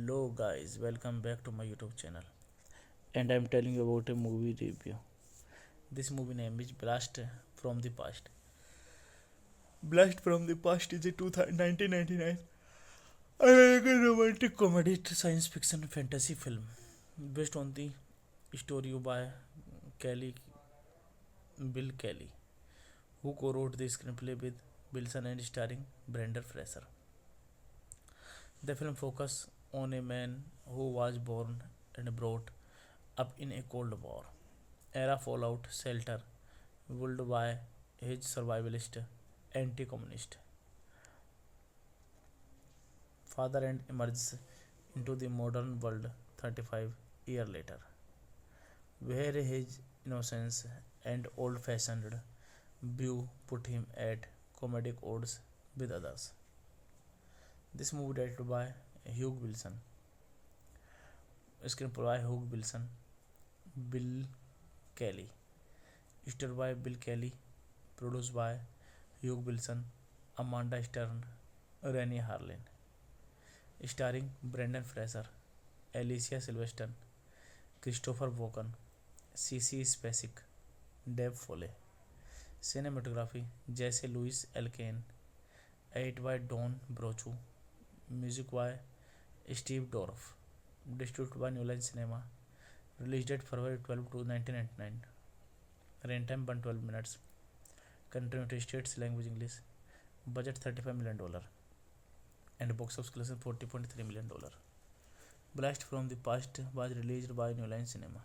Hello guys, welcome back to my YouTube channel, and I'm telling you about a movie review. This movie name is Blast from the Past. Blast from the Past is a 1999 American romantic comedy science fiction fantasy film based on the story by Kelly Bill Kelly, who co-wrote the screenplay with Wilson and starring Brendan Fraser. The film focuses on a man who was born and brought up in a Cold War era fallout shelter ruled by his survivalist anti-communist father and emerges into the modern world 35 years later, where his innocence and old-fashioned view put him at comedic odds with others. This movie directed by Hugh Wilson, screenplay by Hugh Wilson, Bill Kelly, starred by Bill Kelly, produced by Hugh Wilson, Amanda Stern, Rennie Harlin, starring Brendan Fraser, Alicia Silverstone, Christopher Walken, C.C. Spacek, Dave Foley. Cinematography Jesse Louis Elkane, edit by Don Brochu, music by Steve Dorff, distributed by New Line Cinema, released date February 12 1999, runtime 112 minutes, country United States, language English, budget $35 million, and box office collection $40.3 million. Blast from the Past was released by New Line Cinema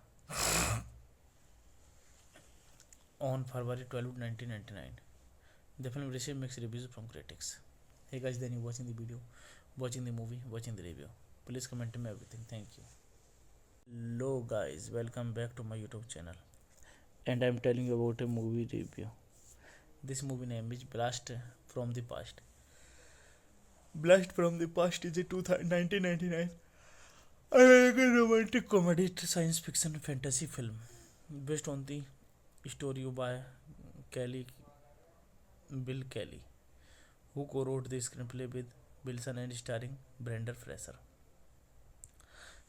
on February 12, 1999. The film received mixed reviews from critics. Hey guys, then you watching the video, watching the movie, watching the review. Please comment me everything. Thank you. Hello guys, welcome back to my YouTube channel, and I'm telling you about a movie review. This movie name is Blast from the Past. Blast from the Past is a 1999 American romantic comedy science fiction fantasy film based on the story by Kelly Bill Kelly, who co-wrote the screenplay with Wilson and starring Brendan Fraser.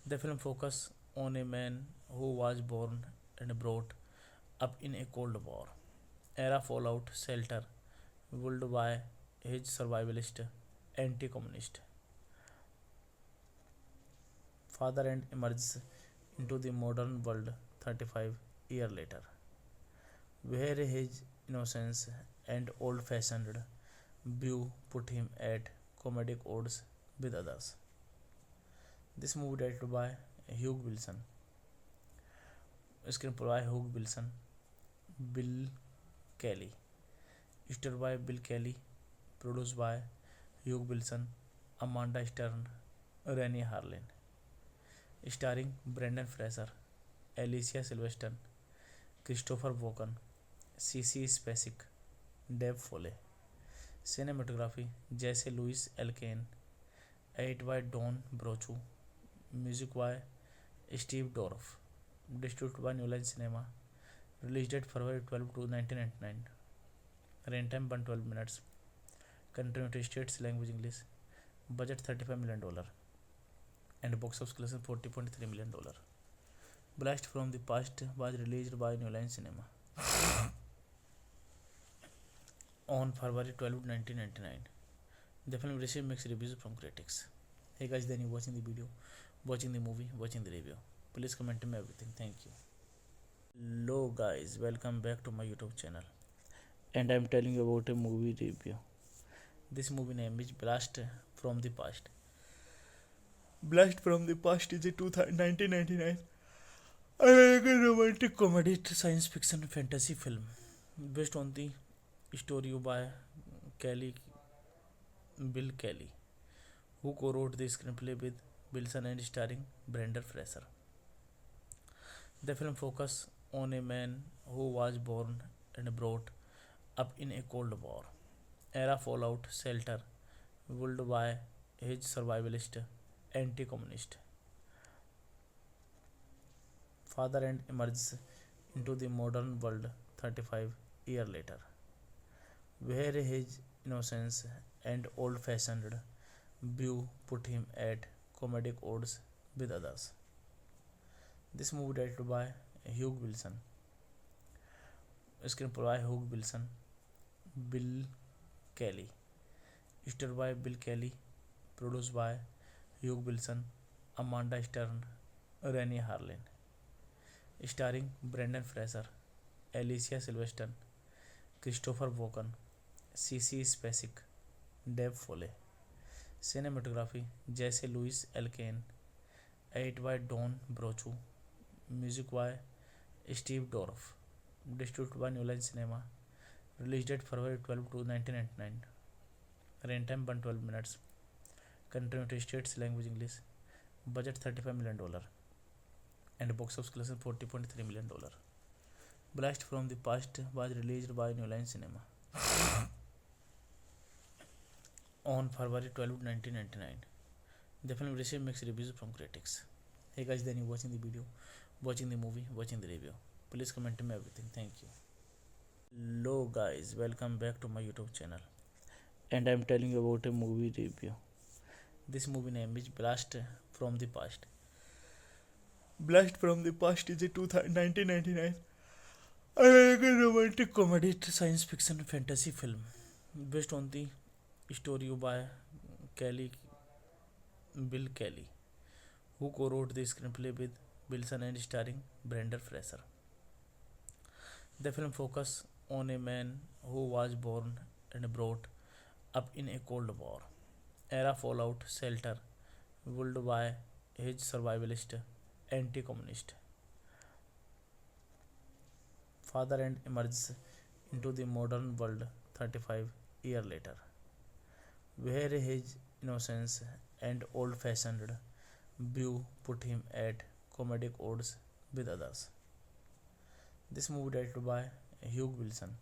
The film focuses on a man who was born and brought up in a Cold War era fallout shelter ruled by his survivalist anti-communist father and emerges into the modern world 35 years later, where his innocence and old-fashioned view put him at comedic odds with others. This movie directed by Hugh Wilson, screenplay by Hugh Wilson, Bill Kelly, starred by Bill Kelly, produced by Hugh Wilson, Amanda Stern, Rennie Harlin, starring Brendan Fraser, Alicia Silverstone, Christopher Walken, CC Spacek, Dave Foley. Cinematography Jesse Louis Elkane. Edit by Don Brochu. Music by Steve Dorff. Distributed by New Line Cinema. Release date February 12 1999. Runtime 112 minutes. Country United States, language English. Budget $35 million. And box office collection $40.3 million. Blast from the Past was released by New Line Cinema on February 12, 1999. The film received mixed reviews from critics. Hey guys, then you watching the video, watching the movie, watching the review. Please comment me everything. Thank you. Hello guys, welcome back to my YouTube channel. And I am telling you about a movie review. This movie name is Blast from the Past. Blast from the Past is a 1999 American romantic comedy science fiction fantasy film based on the story by Bill Kelly, who co-wrote the screenplay with Wilson and starring Brendan Fraser. The film focuses on a man who was born and brought up in a Cold War era fallout shelter built by his survivalist anti-communist father and emerges into the modern world 35 years later, where his innocence and old-fashioned view put him at comedic odds with others. This movie directed by Hugh Wilson, screenplay by Hugh Wilson, Bill Kelly, starred by Bill Kelly, produced by Hugh Wilson, Amanda Stern, Rennie Harlin, starring Brendan Fraser, Alicia Silverstone, Christopher Walken, CC Spacek, Dave Foley. Cinematography Jesse Louis Elkane. Edit by Don Brochu. Music by Steve Dorff. Distributed by New Line Cinema. Release date February 12 1999. Runtime 112 minutes. Country United States, language English. Budget $35 million. And box office collection $40.3 million. Blast from the Past was released by New Line Cinema on February 12, 1999. The film received mixed reviews from critics. Hey guys, then you watching the video, watching the movie, watching the review. Please comment me everything. Thank you. Hello guys, welcome back to my YouTube channel. And I am telling you about a movie review. This movie name is Blast from the Past. Blast from the Past is a 1999 American romantic comedy science fiction fantasy film based on the story by Bill Kelly, who co-wrote the screenplay with Wilson and starring Brendan Fraser. The film focuses on a man who was born and brought up in a Cold War era fallout shelter built by his survivalist anti-communist father and emerges into the modern world 35 years later, where his innocence and old-fashioned view put him at comedic odds with others. This movie directed by Hugh Wilson,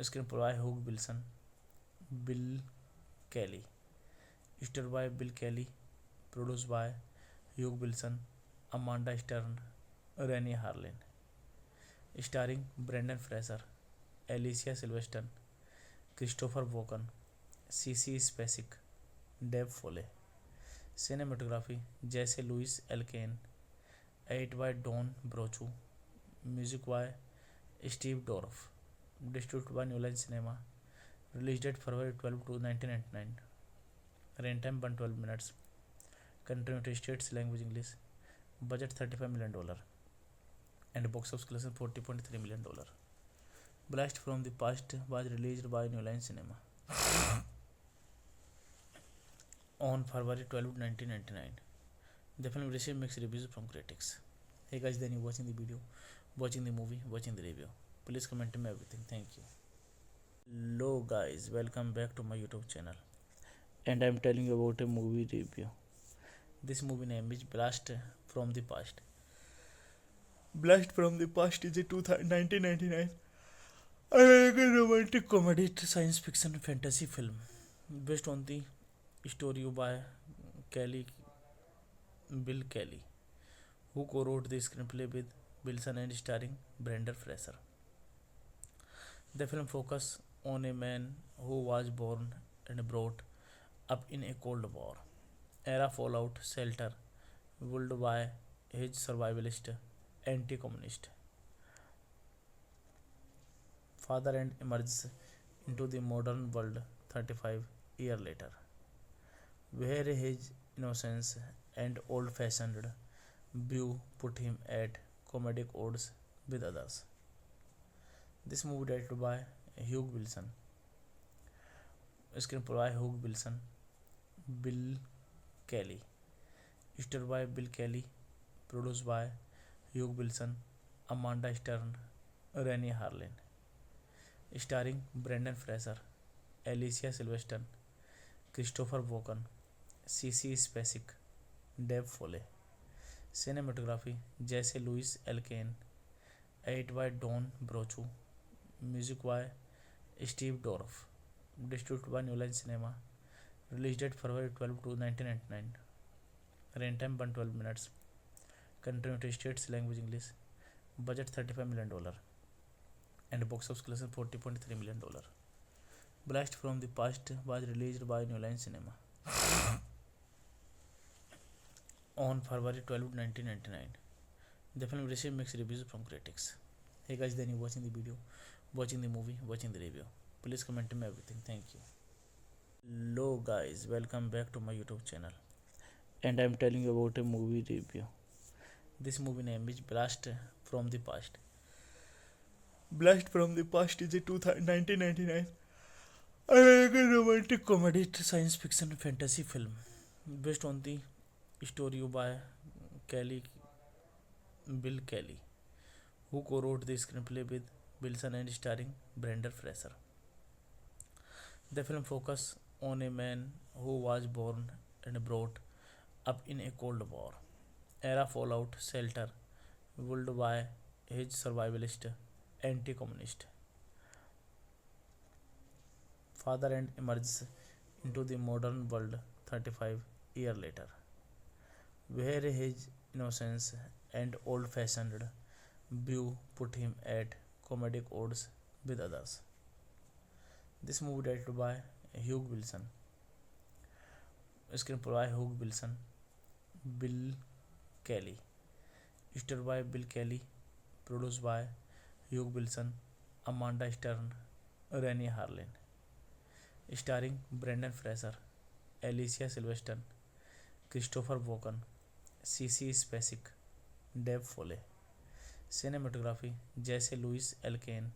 screenplay by Hugh Wilson, Bill Kelly, starred by Bill Kelly, produced by Hugh Wilson, Amanda Stern, Rennie Harlin, starring Brendan Fraser, Alicia Silverstone, Christopher Walken, CC Spacek, Dave Foley. Cinematography Jesse Louis Elkane. Edit by Don Brochu. Music by Steve Dorff. Distributed by New Line Cinema. Release date February 12 1999. Runtime 112 minutes. Country United States, language English. Budget $35 million. And box office collection $40.3 million. Blast from the Past was released by New Line Cinema on February 12, 1999. The film received mixed reviews from critics. Hey guys, then you watching the video, watching the movie, watching the review. Please comment me everything. Thank you. Hello guys, welcome back to my YouTube channel. And I am telling you about a movie review. This movie name is Blast from the Past. Blast from the Past is a 1999 American romantic comedy science fiction fantasy film based on the story by Kelly Bill Kelly, who co-wrote the screenplay with Wilson and starring Brendan Fraser. The film focuses on a man who was born and brought up in a Cold War era fallout shelter ruled by his survivalist anti-communist father and emerges into the modern world 35 years later, where his innocence and old-fashioned view put him at comedic odds with others. This movie directed by Hugh Wilson, screenplay by Hugh Wilson, Bill Kelly, starred by Bill Kelly, produced by Hugh Wilson, Amanda Stern, Rennie Harlin, starring Brendan Fraser, Alicia Silverstone, Christopher Walken, C.C. Spacek, Dave Foley. Cinematography Jesse Louis Elkane, edit by Don Brochu, music by Steve Dorff, distributed by New Line Cinema, released date February 12, 1999, runtime 112 minutes, country United States, language English, budget $35 million, and box office collection $40.3 million. Blast from the Past was released by New Line Cinema on February 12, 1999. The film received mixed reviews from critics. Hey guys, then you watching the video, watching the movie, watching the review. Please comment me everything. Thank you. Hello guys, welcome back to my YouTube channel. And I'm telling you about a movie review. This movie name is Blast from the Past. Blast from the Past is a 1999 American romantic comedy science fiction fantasy film based on the story by Bill Kelly, who co-wrote the screenplay with Wilson and starring Brendan Fraser. The film focuses on a man who was born and brought up in a Cold War era fallout shelter ruled by his survivalist anti-communist father and emerges into the modern world 35 years later, where his innocence and old-fashioned view put him at comedic odds with others. This movie directed by Hugh Wilson, screenplay by Hugh Wilson, Bill Kelly, starred by Bill Kelly, produced by Hugh Wilson, Amanda Stern, Rennie Harlin, starring Brendan Fraser, Alicia Silverstone, Christopher Walken, C.C. Spacek, Dave Foley. Cinematography Jesse Louis Elkane,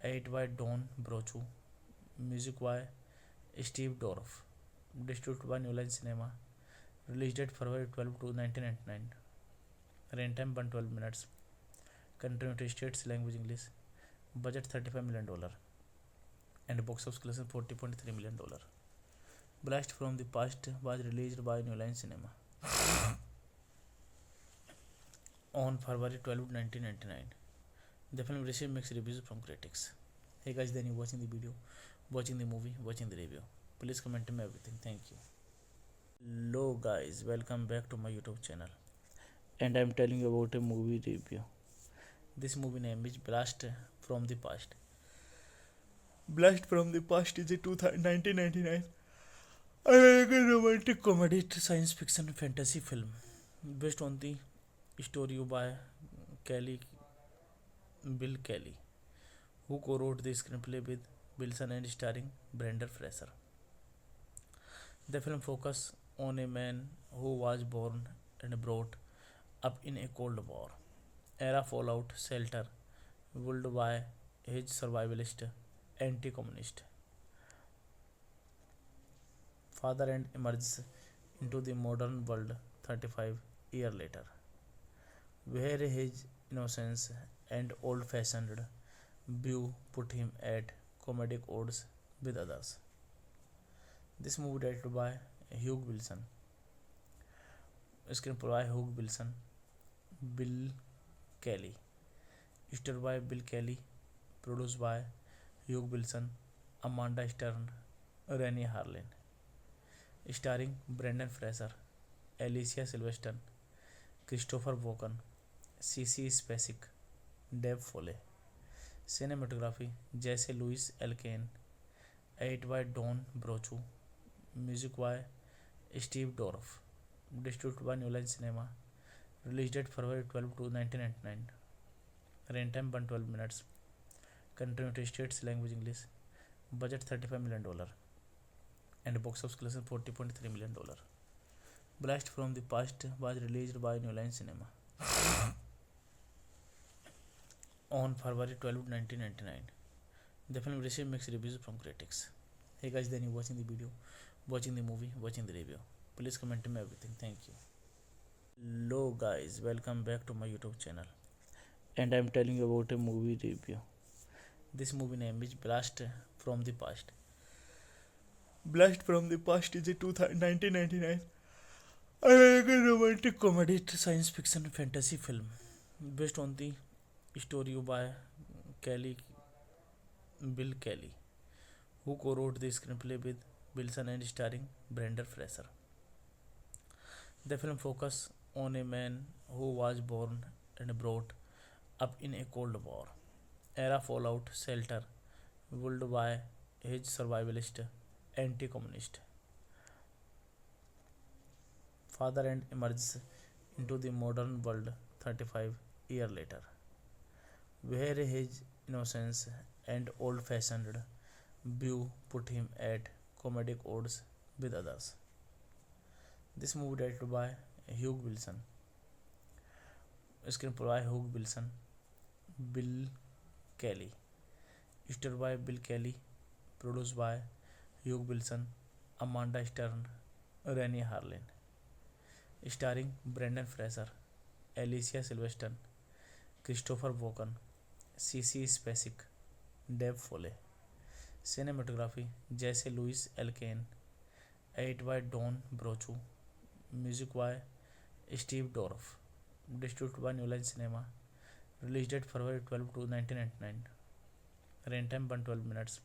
edit by Don Brochu, music by Steve Dorff, distributed by New Line Cinema, released date February 12, 1999, runtime 112 minutes, country United States, language English, budget $35 million, and box office collection $40.3 million. Blast from the Past was released by New Line Cinema on February 12, 1999. The film received mixed reviews from critics. Hey guys, then you watching the video, watching the movie, watching the review. Please comment me everything. Thank you. Hello guys, welcome back to my YouTube channel. And I'm telling you about a movie review. This movie name is Blast from the Past. Blast from the Past is a 1999 American romantic comedy science fiction fantasy film based on the story by Bill Kelly, who co-wrote the screenplay with Wilson and starring Brendan Fraser. The film focuses on a man who was born and brought up in a Cold War era fallout shelter ruled by his survivalist anti-communist father and emerges into the modern world 35 years later, where his innocence and old-fashioned view put him at comedic odds with others. This movie directed by Hugh Wilson, screenplay by Hugh Wilson, Bill Kelly, starred by Bill Kelly, produced by Hugh Wilson, Amanda Stern, Rennie Harlin, starring Brendan Fraser, Alicia Silverstone, Christopher Walken, C.C. Spacek, Dave Foley. Cinematography Jesse Louis Elkane, edit by Don Brochu, music by Steve Dorff, distributed by New Line Cinema, release date February 12 1999, runtime 112 minutes, country United States, language English, budget $35 million, and box office collection $40.3 million. Blast from the Past was released by New Line Cinema on February 12, 1999. The film received mixed reviews from critics. Hey guys, then you watching the video, watching the movie, watching the review. Please comment me everything. Thank you. Hello guys, welcome back to my YouTube channel. And I am telling you about a movie review. This movie name is Blast from the Past. Blast from the Past is a 1999 American romantic comedy science fiction fantasy film based on the story by Bill Kelly, who co-wrote the screenplay with Wilson and starring Brendan Fraser. The film focuses on a man who was born and brought up in a Cold War era fallout shelter built by his survivalist anti-communist father and emerges into the modern world 35 years later, where his innocence and old-fashioned view put him at comedic odds with others. This movie directed by Hugh Wilson, screenplay by Hugh Wilson, Bill Kelly, starred by Bill Kelly, produced by Hugh Wilson, Amanda Stern, Rennie Harlin, starring Brendan Fraser, Alicia Silverstone, Christopher Walken, C.C. Spacek, Dave Foley. Cinematography Jesse Louis Elkane, edit by Don Brochu, music by Steve Dorff, distributed by New Line Cinema, release date February 12 1999, runtime 112 minutes,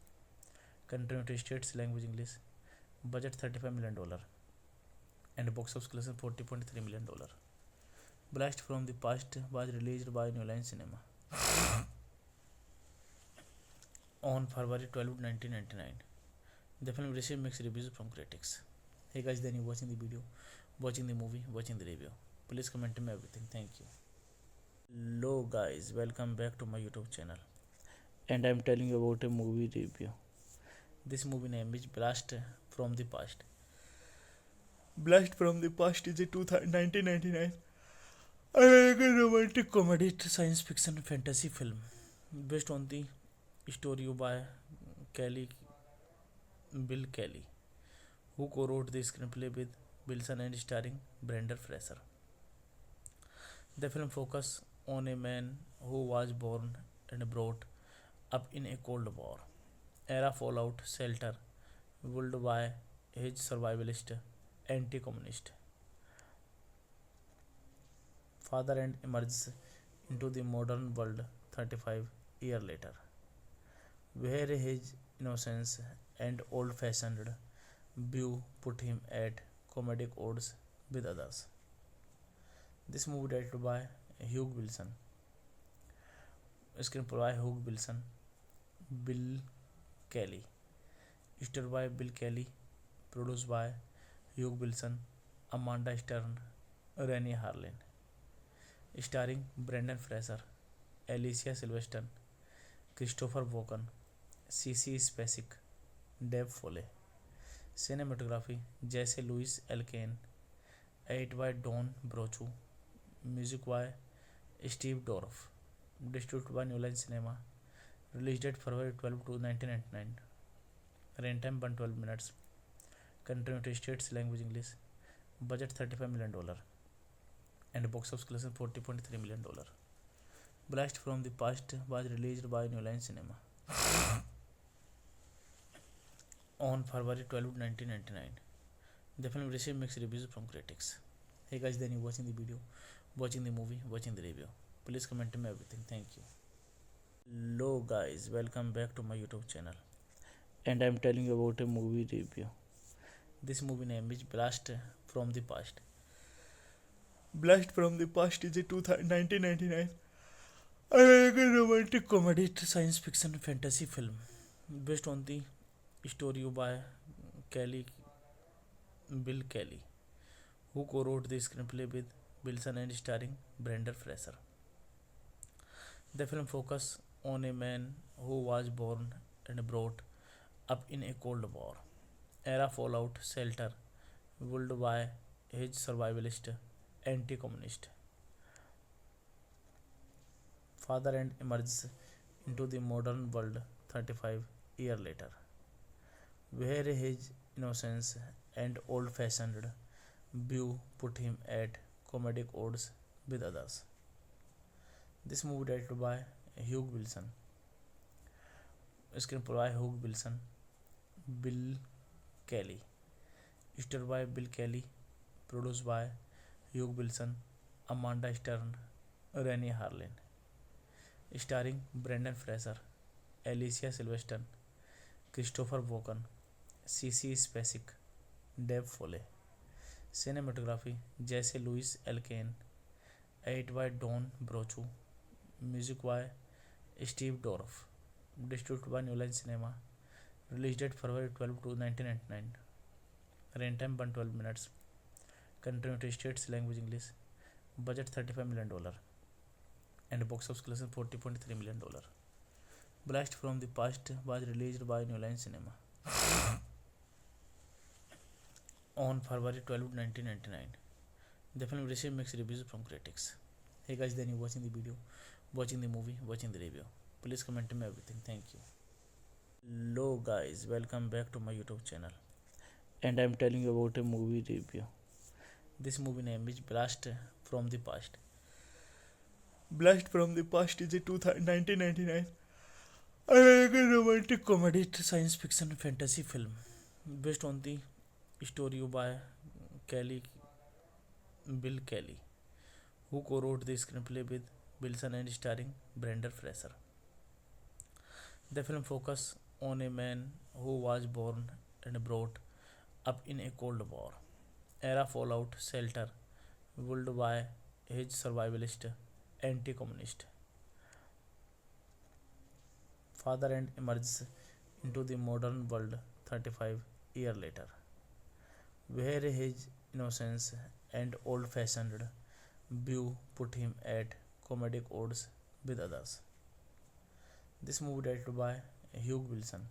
country United States, language English, budget $35 million, and box office collection $40.3 million. Blast from the Past was released by New Line Cinema on February 12, 1999. The film received mixed reviews from critics. Hey guys, then you watching the video, watching the movie, watching the review. Please comment me everything. Thank you. Hello guys, welcome back to my YouTube channel. And I am telling you about a movie review. This movie name is Blast from the Past. Blast from the Past is a 1999 American romantic comedy science fiction fantasy film based on the story by Bill Kelly, who co-wrote the screenplay with Wilson and starring Brendan Fraser. The film focuses on a man who was born and brought up in a Cold War era fallout shelter built by his survivalist anti-communist father and emerges into the modern world 35 years later, where his innocence and old-fashioned view put him at comedic odds with others. This movie directed by Hugh Wilson, screenplay by Hugh Wilson, Bill Kelly, starred by Bill Kelly, produced by Hugh Wilson, Amanda Stern, Rennie Harlin, starring Brendan Fraser, Alicia Silverstone, Christopher Walken, C.C. Spacek, Dave Foley. Cinematography Jesse Louis Elkane, edit by Don Brochu, music by Steve Dorff, distributed by New Line Cinema, release date February 12 1999, runtime 112 minutes, country United States, language English, budget $35 million, and box office collection $40.3 million. Blast from the Past was released by New Line Cinema on February 12, 1999. The film received mixed reviews from critics. Hey guys, then you watching the video, watching the movie, watching the review. Please comment me everything. Thank you. Hello guys, welcome back to my YouTube channel. And I'm telling you about a movie review. This movie name is Blast from the Past. Blast from the Past is a 1999 American romantic comedy science fiction fantasy film based on the story by Kelly Bill Kelly, who co-wrote the screenplay with Wilson and starring Brendan Fraser. The film focuses on a man who was born and brought up in a Cold War era fallout shelter built by his survivalist anti-communist father and emerges into the modern world 35 years later, where his innocence and old-fashioned view put him at comedic odds with others. This movie directed by Hugh Wilson, screenplay by Hugh Wilson, Bill Kelly, starred by Bill Kelly, produced by Hugh Wilson, Amanda Stern, Rennie Harlin, starring Brendan Fraser, Alicia Silverstone, Christopher Walken, C.C. Spacek, Dave Foley. Cinematography Jesse Louis Elkane, edit by Don Brochu, music by Steve Dorff, distributed by New Line Cinema, release date February 12 to 1999, runtime 112 minutes, country United States, language English, budget $35 million, and box office collection $40.3 million. Blast from the Past was released by New Line Cinema on February 12, 1999. The film received mixed reviews from critics. Hey guys, then you watching the video, watching the movie, watching the review. Please comment me everything. Thank you. Hello guys, welcome back to my YouTube channel. And I'm telling you about a movie review. This movie name is Blast from the Past. Blast from the Past is a 1999 American romantic comedy science fiction fantasy film based on the story by Bill Kelly, who co-wrote the screenplay with Wilson and starring Brendan Fraser. The film focuses on a man who was born and brought up in a Cold War era fallout shelter built by his survivalist anti-communist father and emerges into the modern world 35 years later, where his innocence and old-fashioned view put him at comedic odds with others. This movie directed by Hugh Wilson,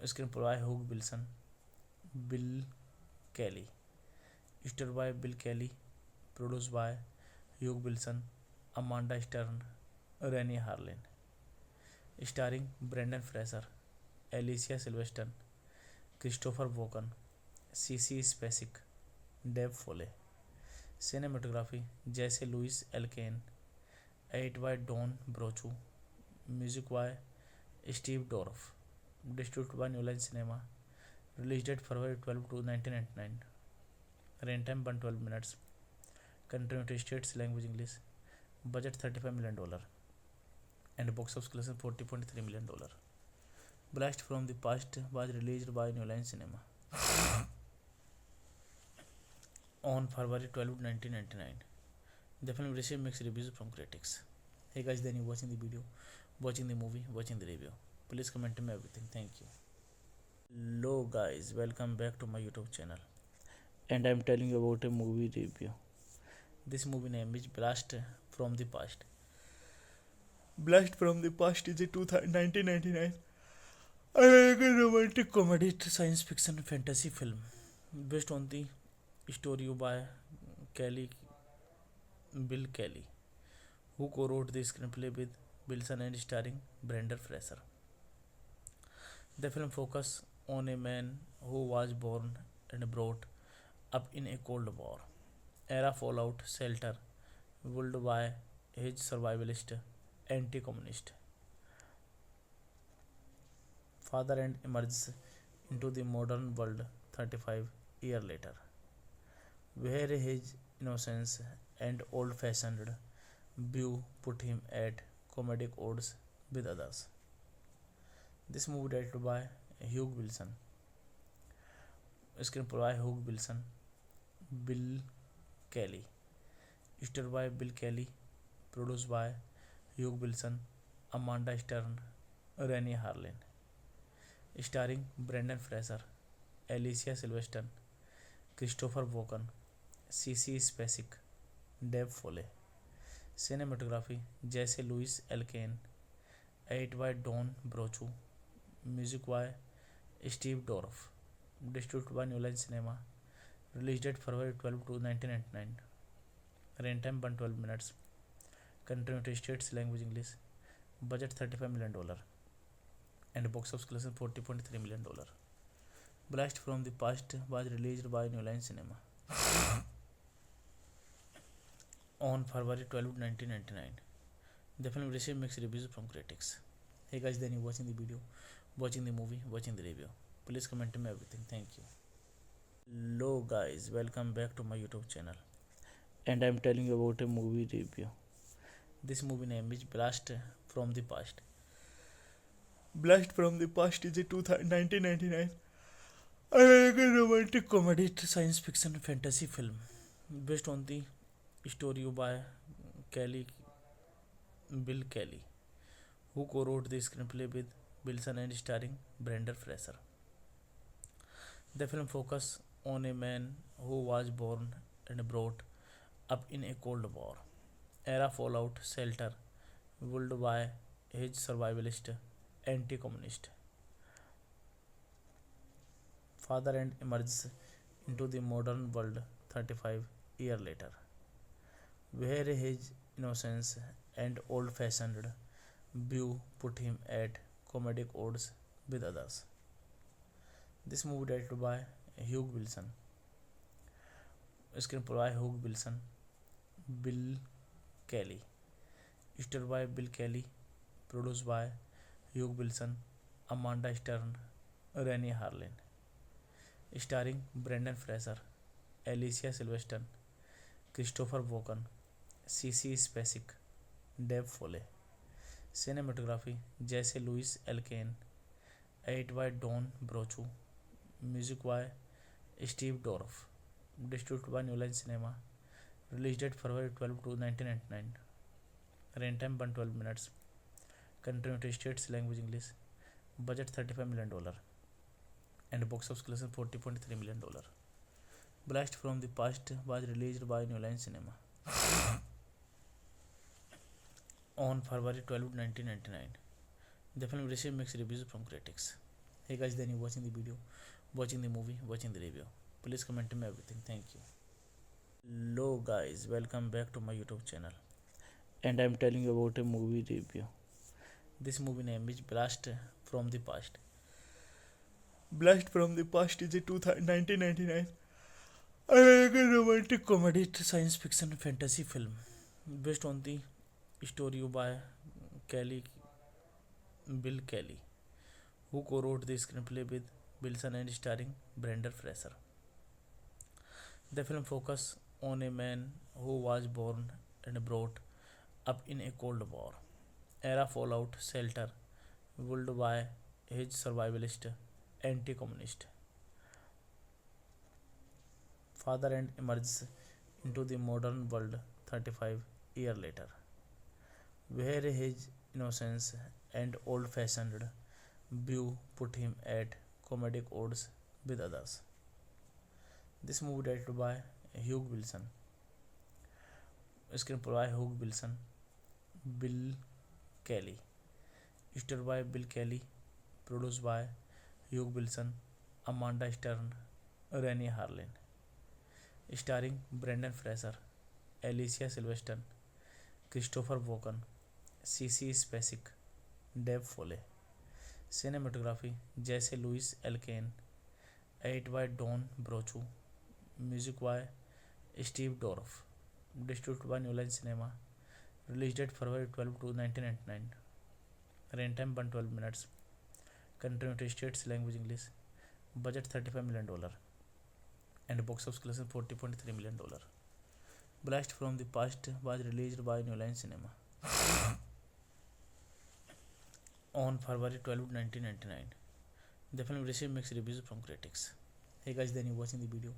screenplay by Hugh Wilson, Bill Kelly, starred by Bill Kelly, produced by Hugh Wilson, Amanda Stern, Rennie Harlin, starring Brendan Fraser, Alicia Silverstone, Christopher Walken, C.C. Spacek, Dave Foley. Cinematography Jesse Louis Elkane, edit by Don Brochu, music by Steve Dorff, distributed by New Line Cinema, release date February 12 to 1999, runtime 112 minutes, country United States, language English, budget $35 million, and box office collection $40.3 million. Blast from the Past was released by New Line Cinema on February 12, 1999. The film received mixed reviews from critics. Hey guys, then you watching the video, watching the movie, watching the review. Please comment me everything. Thank you. Hello guys, welcome back to my YouTube channel. And I'm telling you about a movie review. This movie name is Blast from the Past. Blast from the Past is a 1999 American romantic comedy science fiction fantasy film based on the story by Bill Kelly, who co-wrote the screenplay with Wilson and starring Brendan Fraser. The film focuses on a man who was born and brought up in a Cold War era fallout shelter built by his survivalist anti-communist father and emerges into the modern world 35 years later, where his innocence and old-fashioned Bew put him at comedic odds with others. This movie directed by Hugh Wilson, screenplay by Hugh Wilson, Bill Kelly, starred by Bill Kelly, produced by Hugh Wilson, Amanda Stern, Rennie Harlin, starring Brendan Fraser, Alicia Silverstone, Christopher Walken, Cece Spacek, Dave Foley. Cinematography Jesse Louis Elkane, edited by Don Brochu, music by Steve Dorff, distributed by New Line Cinema, release date February 12, 1999, runtime 112 minutes, country United States, language English, budget $35 million, and box office collection $40.3 million. Blast from the Past was released by New Line Cinema on February 12, 1999. The film received mixed reviews from critics. Hey guys, then you watching the video, watching the movie, watching the review. Please comment me everything. Thank you. Hello guys, welcome back to my YouTube channel. And I am telling you about a movie review. This movie name is Blast from the Past. Blast from the Past is a 1999 American romantic comedy science fiction fantasy film based on the story by Bill Kelly, who co-wrote the screenplay with Wilson and starring Brendan Fraser. The film focuses on a man who was born and brought up in a Cold War era fallout shelter built by his survivalist anti-communist father and emerges into the modern world 35 years later, where his innocence and old-fashioned view put him at comedic odds with others. This movie directed by Hugh Wilson, screenplay by Hugh Wilson, Bill Kelly, starred by Bill Kelly, produced by Hugh Wilson, Amanda Stern, Rennie Harlin, starring Brendan Fraser, Alicia Silverstone, Christopher Walken, Cece Spacek, Dave Foley. Cinematography Jesse Louis Elkane, edited by Don Brochu, music by Steve Dorff, distributed by New Line Cinema, release date February 12, 1999, runtime 112 minutes, country United States, language English, budget $35 million, and box office collection $40.3 million. Blast from the Past was released by New Line Cinema on February 12, 1999. The film received mixed reviews from critics. Hey guys, then you watching the video, watching the movie, watching the review. Please comment me everything. Thank you. Hello guys, welcome back to my YouTube channel. And I am telling you about a movie review. This movie name is Blast from the Past. Blast from the Past is a 1999 American romantic comedy science fiction fantasy film based on the story by Bill Kelly, who co-wrote the screenplay with Wilson and starring Brendan Fraser. The film focuses on a man who was born and brought up in a Cold War era fallout shelter built by his survivalist anti-communist father and emerges into the modern world 35 years later, where his innocence and old-fashioned view put him at comedic odds with others. This movie directed by Hugh Wilson, screenplay by Hugh Wilson, Bill Kelly, starred by Bill Kelly, produced by Hugh Wilson, Amanda Stern, Rennie Harlin, starring Brendan Fraser, Alicia Silverstone, Christopher Walken, Cece Spacek, Dave Foley. Cinematography Jesse Louis Elkane, edited by Don Brochu, music by Steve Dorff, distributed by New Line Cinema, release date February 12, 1999, runtime 112 minutes, country United States, language English, budget $35 million, and box office collection $40.3 million. Blast from the Past was released by New Line Cinema on February 12, 1999. The film received mixed reviews from critics. Hey guys, then you watching the video,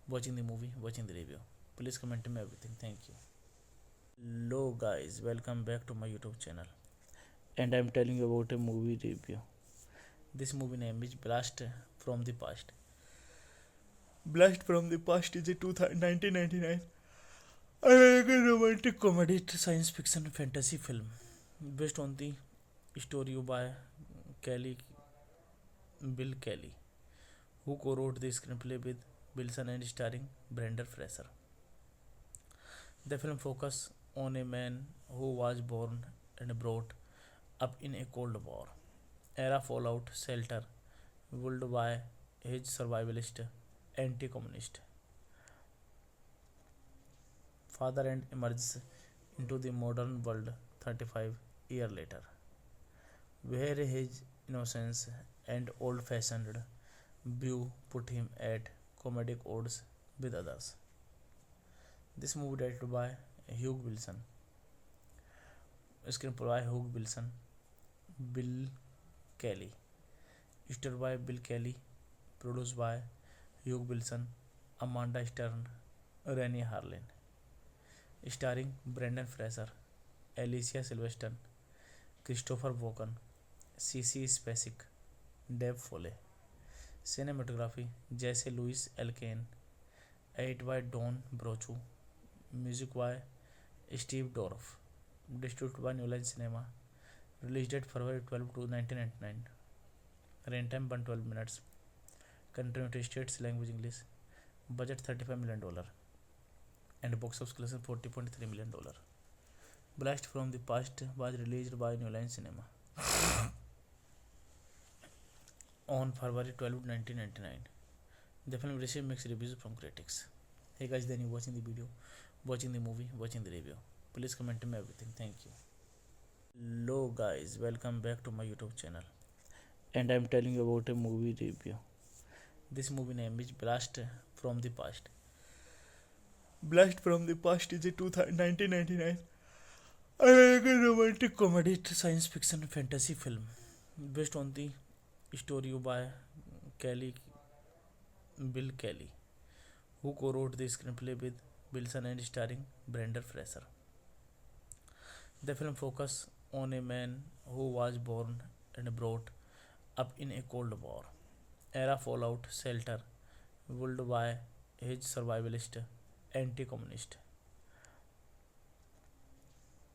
watching the movie, watching the review. Please comment me everything. Thank you. Hello guys, welcome back to my YouTube channel. And I'm telling you about a movie review. This movie name is Blast from the Past. Blast from the Past is a 1999 American romantic comedy science fiction fantasy film based on the story by Kelly Bill Kelly, who co-wrote the screenplay with Wilson and starring Brendan Fraser. The film focuses on a man who was born and brought up in a Cold War era fallout shelter ruled by his survivalist anti-communist father and emerges into the modern world 35 years later, where his innocence and old-fashioned view put him at comedic odds with others. This movie directed by Hugh Wilson, screenplay by Hugh Wilson, Bill Kelly, starred by Bill Kelly, produced by Hugh Wilson, Amanda Stern, Rennie Harlin, starring Brendan Fraser, Alicia Silverstone, Christopher Walken, C.C. Spacek, Dave Foley. Cinematography Jesse Louis Elkane, edit by Don Brochu, music by Steve Dorff, distributed by New Line Cinema, released date February 12, 1999, runtime 112 minutes, country United States, language English, budget $35 million, and box office collection $40.3 million. Blast from the Past was released by New Line Cinema on February 12, 1999. The film received mixed reviews from critics. Hey guys, then you watching the video, watching the movie, watching the review. Please comment me everything. Thank you. Hello guys, welcome back to my YouTube channel. And I'm telling you about a movie review. This movie name is Blast from the Past. Blast from the Past is a 1999 American romantic comedy science fiction fantasy film based on the story by Bill Kelly, who co-wrote the screenplay with Wilson and starring Brendan Fraser. The film focuses on a man who was born and brought up in a Cold War era fallout shelter ruled by his survivalist anti-communist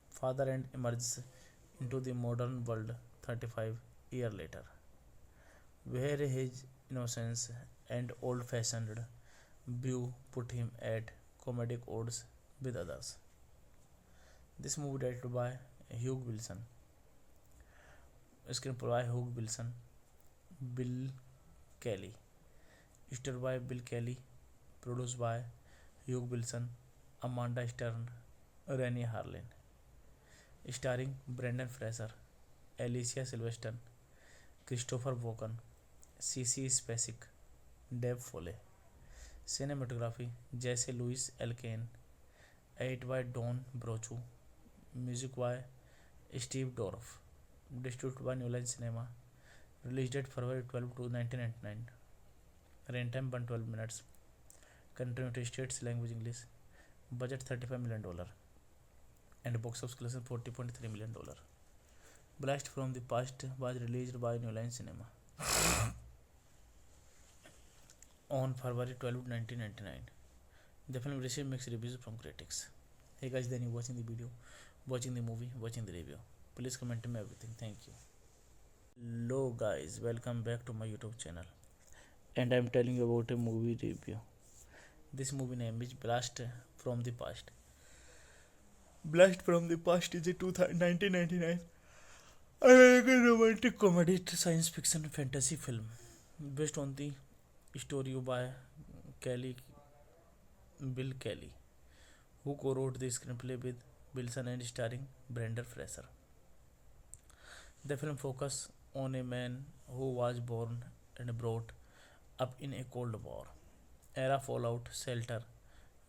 father and emerges into the modern world 35 years later, where his innocence and old-fashioned view put him at comedic odds with others. This movie directed by Hugh Wilson, screenplay by Hugh Wilson, Bill Kelly, starred by Bill Kelly, produced by Hugh Wilson, Amanda Stern, Rennie Harlin, starring Brendan Fraser, Alicia Silverstone, Christopher Walken, C.C. Spacek, Dave Foley. Cinematography Jesse Louis Elkane, edit by Don Brochu, music by Steve Dorff, distributed by New Line Cinema, released date February 12, 1999, runtime 112 minutes, country United States, language English, budget $35 million, and box office collection $40.3 million. Blast from the Past was released by New Line Cinema on February 12, 1999. The film received mixed reviews from critics. Hey guys, then you watching the video, watching the movie, watching the review. Please comment me everything. Thank you. Hello guys, welcome back to my YouTube channel. And I'm telling you about a movie review. This movie name is Blast from the Past. Blast from the Past is a 1999 American romantic comedy science fiction fantasy film based on the story by Bill Kelly, who co-wrote the screenplay with Wilson and starring Brendan Fraser. The film focuses on a man who was born and brought up in a Cold War era fallout shelter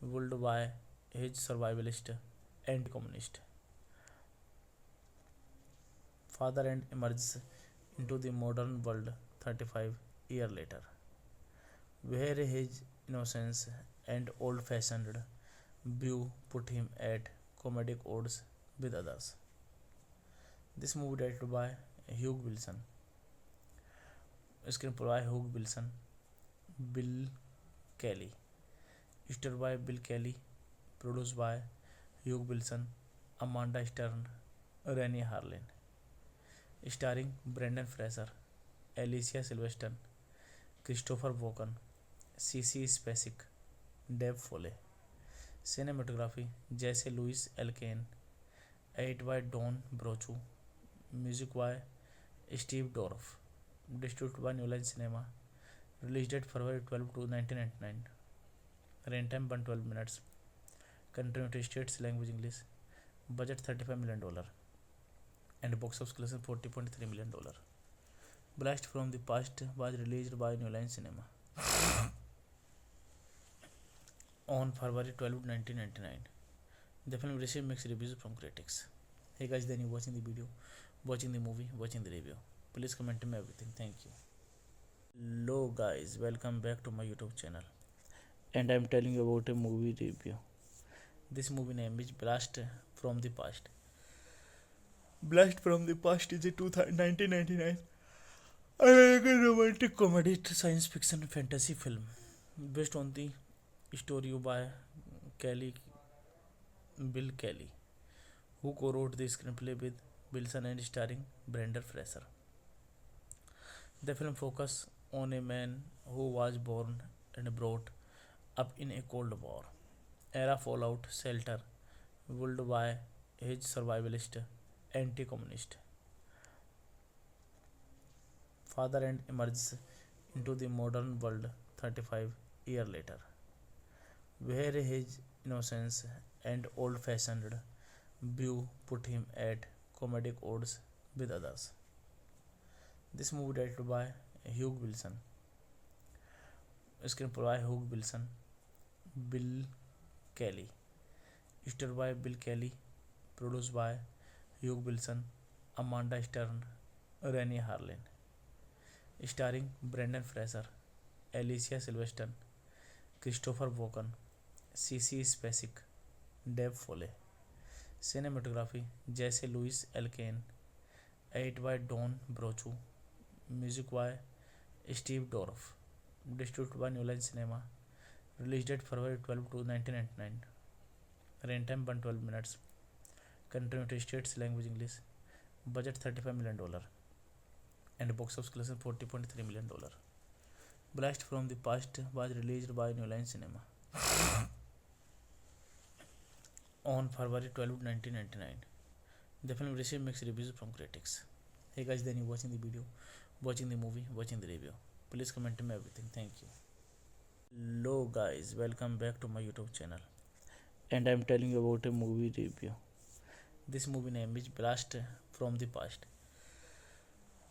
ruled by his survivalist, anti-communist father and emerges into the modern world 35 years later, where his innocence and old-fashioned view put him at comedic odds with others. This movie directed by Hugh Wilson, screenplay by Hugh Wilson, Bill Kelly, starred by Bill Kelly, produced by Hugh Wilson, Amanda Stern, Rennie Harlin, starring Brendan Fraser, Alicia Silverstone, Christopher Walken, C.C. Spacek, Dave Foley. Cinematography Jesse Louis Elkane, edit by Don Brochu, music by Steve Dorff, distributed by New Line Cinema, released date February 12, 1999, runtime 112 minutes, country United States, language English, budget $35 million, and box office collection $40.3 million. Blast from the Past was released by New Line Cinema on February 12, 1999. The film received mixed reviews from critics. Hey guys, then you watching the video, watching the movie, watching the review. Please comment me everything. Thank you. Hello guys, welcome back to my YouTube channel. And I am telling you about a movie review. This movie name is Blast from the Past. Blast from the Past is a 1999 American romantic comedy science fiction fantasy film based on the story by Bill Kelly, who co-wrote the screenplay with Wilson and starring Brendan Fraser. The film focuses on a man who was born and brought up in a Cold War era fallout shelter ruled by his survivalist, anti-communist father and emerges into the modern world 35 years later, where his innocence and old-fashioned view put him at comedic odds with others. This movie directed by Hugh Wilson, screenplay by Hugh Wilson, Bill Kelly, starred by Bill Kelly, produced by Hugh Wilson, Amanda Stern, Rennie Harlin, starring Brendan Fraser, Alicia Silverstone, Christopher Walken, C.C. Spacek, Dave Foley. Cinematography Jesse Louis Elkane, edit by Don Brochu, music by Steve Dorff, distributed by New Line Cinema, released date February 12, 1999, runtime 112 minutes, country United States, language English, budget $35 million, and box office collection $40.3 million. Blast from the Past was released by New Line Cinema on February 12, 1999. The film received mixed reviews from critics. Hey guys, then you watching the video, watching the movie, watching the review. Please comment me everything. Thank you. Hello guys, welcome back to my YouTube channel. And I am telling you about a movie review. This movie name is Blast from the Past.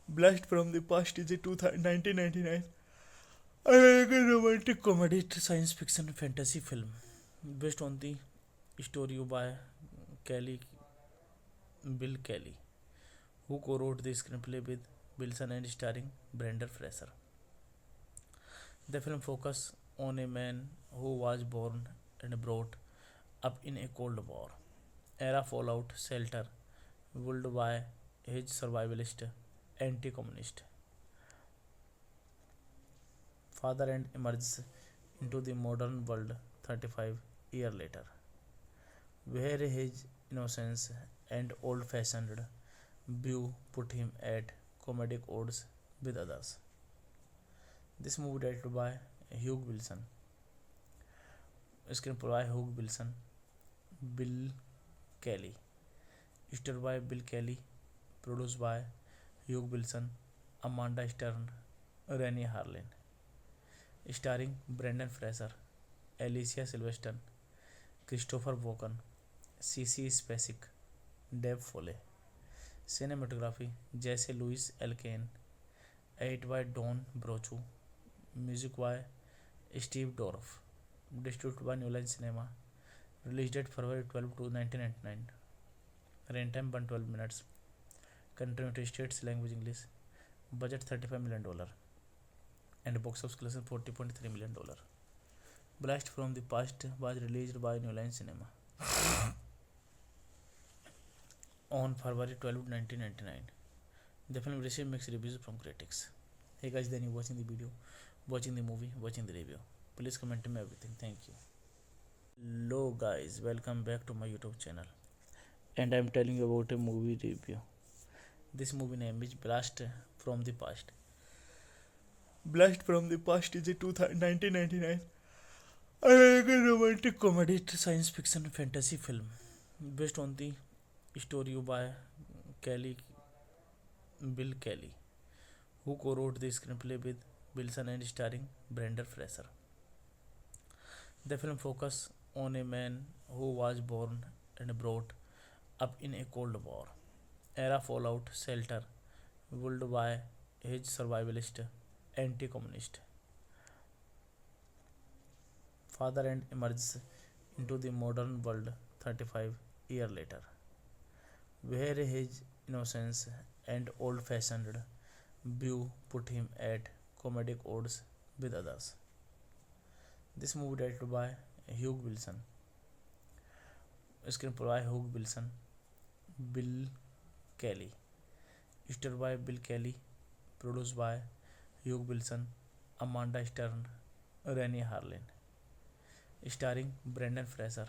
Blast from the Past is a 1999 American romantic comedy science fiction fantasy film based on the story by Bill Kelly, who co-wrote the screenplay with Wilson and starring Brendan Fraser. The film focuses on a man who was born and brought up in a Cold War era fallout shelter ruled by his survivalist, anti-communist father and emerges into the modern world 35 years later, where his innocence and old-fashioned view put him at comedic odds with others. This movie directed by Hugh Wilson, screenplay by Hugh Wilson, Bill Kelly, starred by Bill Kelly, produced by Hugh Wilson, Amanda Stern, Rennie Harlin, starring Brendan Fraser, Alicia Silverstone, Christopher Walken, C.C. Spacek, Dave Foley. Cinematography Jesse Louis Elkane, edit by Don Brochu, music by Steve Dorff, distributed by New Line Cinema, Release date February 12 to 1999. Rain time 112 minutes. Country United States. Language English. Budget $35 million. And box office collection $40.3 million. Blast from the Past was released by New Line Cinema on February 12, 1999. The film received mixed reviews from critics. Hey guys, then you watching the video, watching the movie, watching the review. Please comment me everything. Thank you. Hello guys, welcome back to my YouTube channel. And I am telling you about a movie review. This movie name is Blast from the Past. Blast from the Past is a 1999 American romantic comedy science fiction fantasy film based on the story by Bill Kelly, who co-wrote the screenplay with Wilson and starring Brendan Fraser. The film focuses on a man who was born and brought up in a Cold War era fallout shelter built by his survivalist anti-communist father and emerges into the modern world 35 years later, where his innocence and old-fashioned view put him at comedic odds with others. This movie directed by Hugh Wilson, screenplay by Hugh Wilson, Bill Kelly, starred by Bill Kelly, produced by Hugh Wilson, Amanda Stern, Rennie Harlin, starring Brendan Fraser,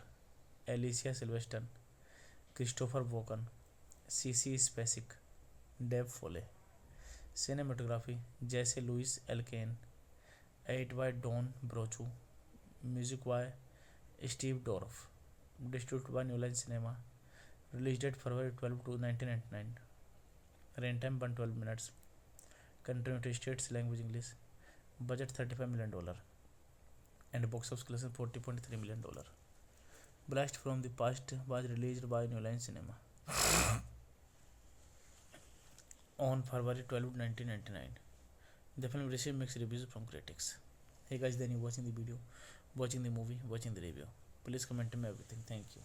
Alicia Silverstone, Christopher Walken, C.C. Spacek, Dave Foley. Cinematography Jesse Louis Elkane, edit by Don Brochu, music by Steve Dorff, distributed by New Line Cinema. Release date February 12 to 1999. Rain time 112 minutes. Country United States. Language English. Budget $35 million. And box office collection $40.3 million. Blast from the Past was released by New Line Cinema on February 12, 1999. The film received mixed reviews from critics. Hey guys, then you watching the video, watching the movie, watching the review. Please comment me everything. Thank you.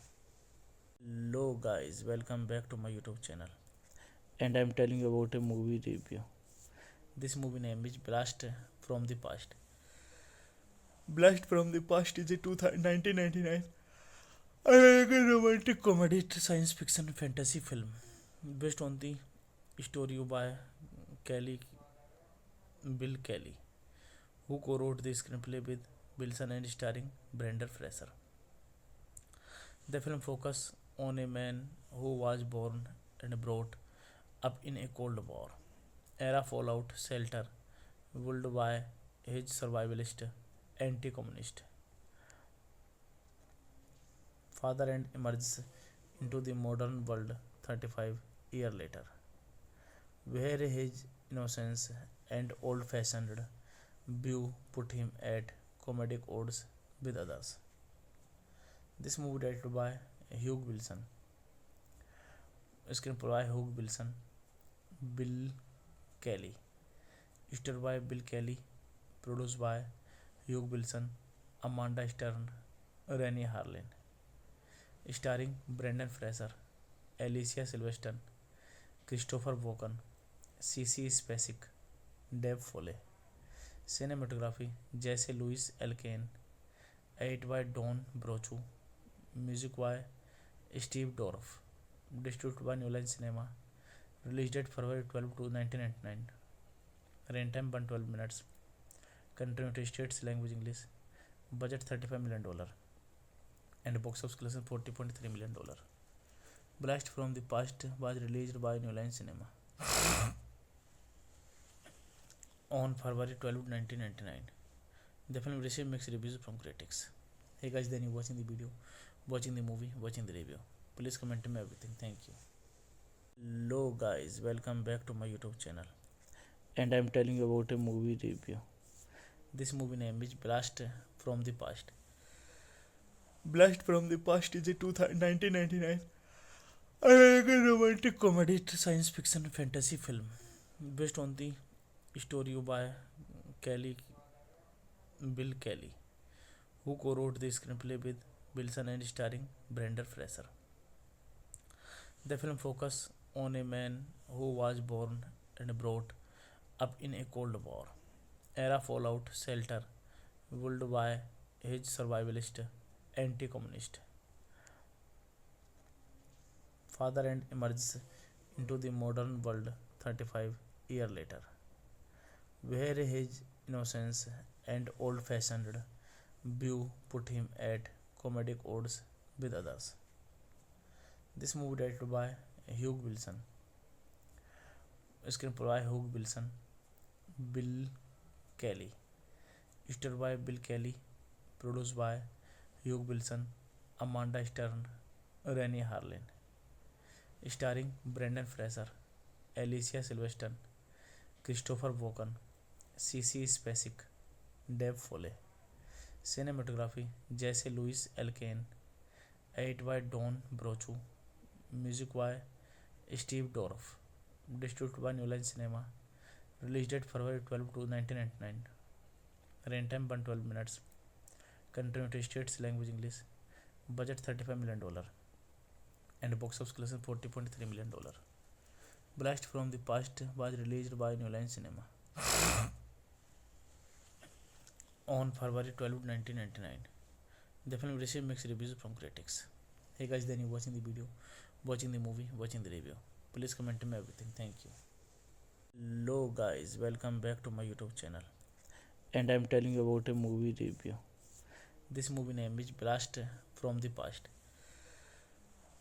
Hello guys, welcome back to my YouTube channel. And I am telling you about a movie review. This movie name is Blast from the Past. Blast from the Past is a 1999 American romantic comedy science fiction fantasy film based on the story by Bill Kelly, who co-wrote the screenplay with Wilson and starring Brendan Fraser. The film focuses on a man who was born and brought up in a Cold War era fallout shelter built by his survivalist anti-communist father and emerges into the modern world 35 years later, where his innocence and old-fashioned view put him at comedic odds with others. This movie directed by Hugh Wilson, screenplay by Hugh Wilson, Bill Kelly, starred by Bill Kelly, produced by Hugh Wilson, Amanda Stern, Rennie Harlin, starring Brendan Fraser, Alicia Silverstone, Christopher Walken, C.C. Spacek, Dave Foley. Cinematography Jesse Louis Elkane, edit by Don Brochu, music by Steve Dorff, distributed by New Line Cinema. Release date February 12 to 1999. Rain time 112 minutes. Country United States. Language English. Budget $35 million. And box office collection $40.3 million. Blast from the Past was released by New Line Cinema on February 12, 1999. The film received mixed reviews from critics. Hey guys, then you watching the video, watching the movie, watching the review. Please comment me everything. Thank you. Hello guys, welcome back to my YouTube channel. And I am telling you about a movie review. This movie name is Blast from the Past. Blast from the Past is a 1999 American romantic comedy science fiction fantasy film based on the story by Bill Kelly, who co-wrote the screenplay with Wilson and starring Brendan Fraser. The film focuses on a man who was born and brought up in a Cold War era fallout shelter ruled by his survivalist anti-communist father and emerges into the modern world 35 years later, where his innocence and old-fashioned view put him at comedic odds with others. This movie directed by Hugh Wilson, screenplay by Hugh Wilson, Bill Kelly, starred by Bill Kelly, produced by Hugh Wilson, Amanda Stern, Rennie Harlin, starring Brendan Fraser, Alicia Silverstone, Christopher Walken, C.C. Spacek, Dave Foley. Cinematography Jesse Louis Elkane, edit by Don Brochu, music by Steve Dorff, distributed by New Line Cinema, release date February 12 to 1999, runtime 112 minutes, country United States, language English, budget $35 million, and box office collection $40.3 million. Blast from the Past was released by New Line Cinema on February 12, 1999. The film received mixed reviews from critics. Hey guys, then you watching the video, watching the movie, watching the review. Please comment me everything. Thank you. Hello guys, welcome back to my YouTube channel. And I am telling you about a movie review. This movie name is Blast from the Past.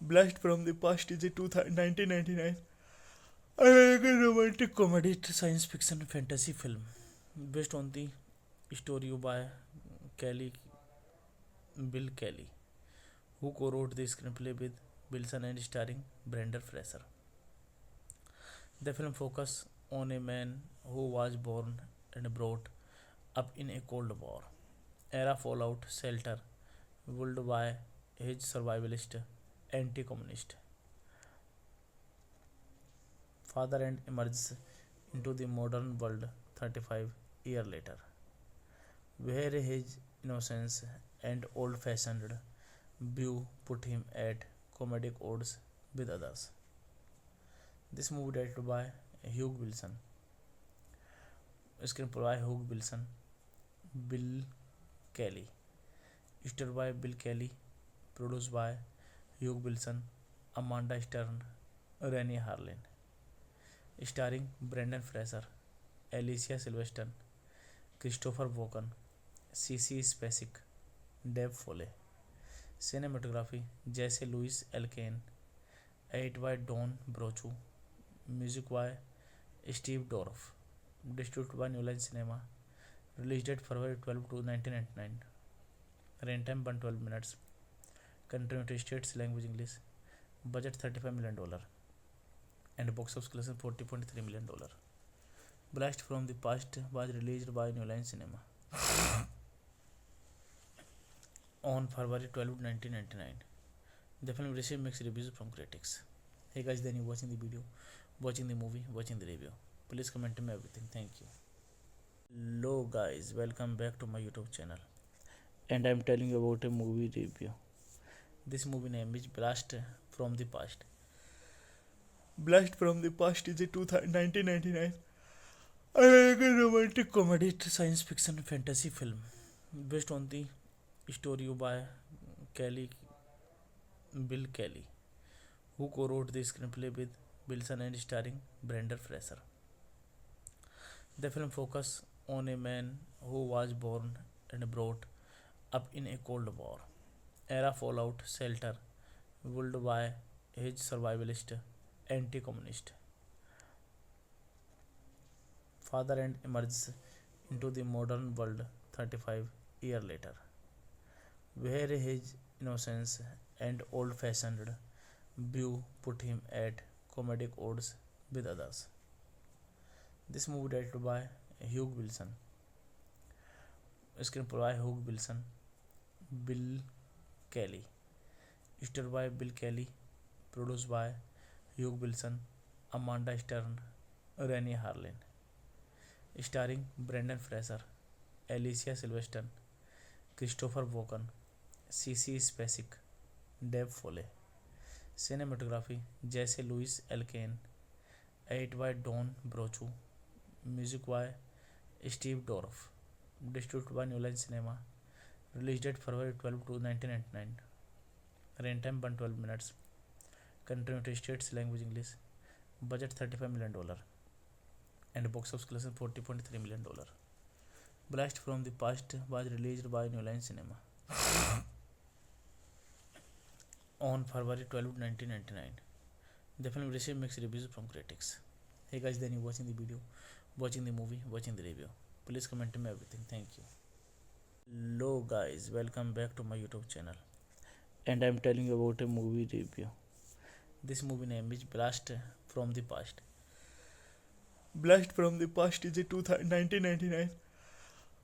Blast from the Past is a 1999 American romantic comedy science fiction fantasy film based on the story by Bill Kelly, who co-wrote the screenplay with Wilson and starring Brendan Fraser. The film focuses on a man who was born and brought up in a Cold War era fallout shelter ruled by his survivalist anti-communist father and emerges into the modern world 35 years later, where his innocence and old-fashioned view put him at comedic odds with others. This movie directed by Hugh Wilson, screenplay by Hugh Wilson, Bill Kelly, starred by Bill Kelly, produced by Hugh Wilson, Amanda Stern, Rennie Harlin, starring Brendan Fraser, Alicia Silverstone, Christopher Walken, C.C. Spacek, Dave Foley. Cinematography Jesse Louis Elkane, edit by Don Brochu, music by Steve Dorff, distributed by New Line Cinema, release date February 12 to 1999, runtime 112 minutes, country United States, language English, budget $35 million, and box office collection $40.3 million. Blast from the Past was released by New Line Cinema on February 12, 1999. The film received mixed reviews from critics. Hey guys, then you watching the video, watching the movie, watching the review. Please comment me everything. Thank you. Hello guys, welcome back to my YouTube channel. And I am telling you about a movie review. This movie name is Blast from the Past. Blast from the Past is a 1999 American romantic comedy science fiction fantasy film based on the story by Bill Kelly, who co-wrote the screenplay with Wilson and starring Brendan Fraser. The film focuses on a man who was born and brought up in a Cold War era fallout shelter ruled by his survivalist anti-communist father and emerges into the modern world 35 years later, where his innocence and old-fashioned view put him at comedic odds with others. This movie directed by Hugh Wilson, screenplay by Hugh Wilson, Bill Kelly, starred by Bill Kelly, produced by Hugh Wilson, Amanda Stern, Rennie Harlin, starring Brendan Fraser, Alicia Silverstone, Christopher Walken, CC Spacek, Dave Foley. Cinematography Jesse Louis Elkane. Edit by Don Brochu. Music by Steve Dorff. Distributed by New Line Cinema. Release date February 12 1999. Runtime 112 minutes. Country United States, language English. Budget $35 million. And box office collection $40.3 million. Blast from the Past was released by New Line Cinema on February 12, 1999. The film received mixed reviews from critics. Hey guys, then you watching the video, watching the movie, watching the review. Please comment me everything. Thank you. Hello guys, welcome back to my YouTube channel. And I'm telling you about a movie review. This movie name is Blast from the Past. Blast from the Past is a 1999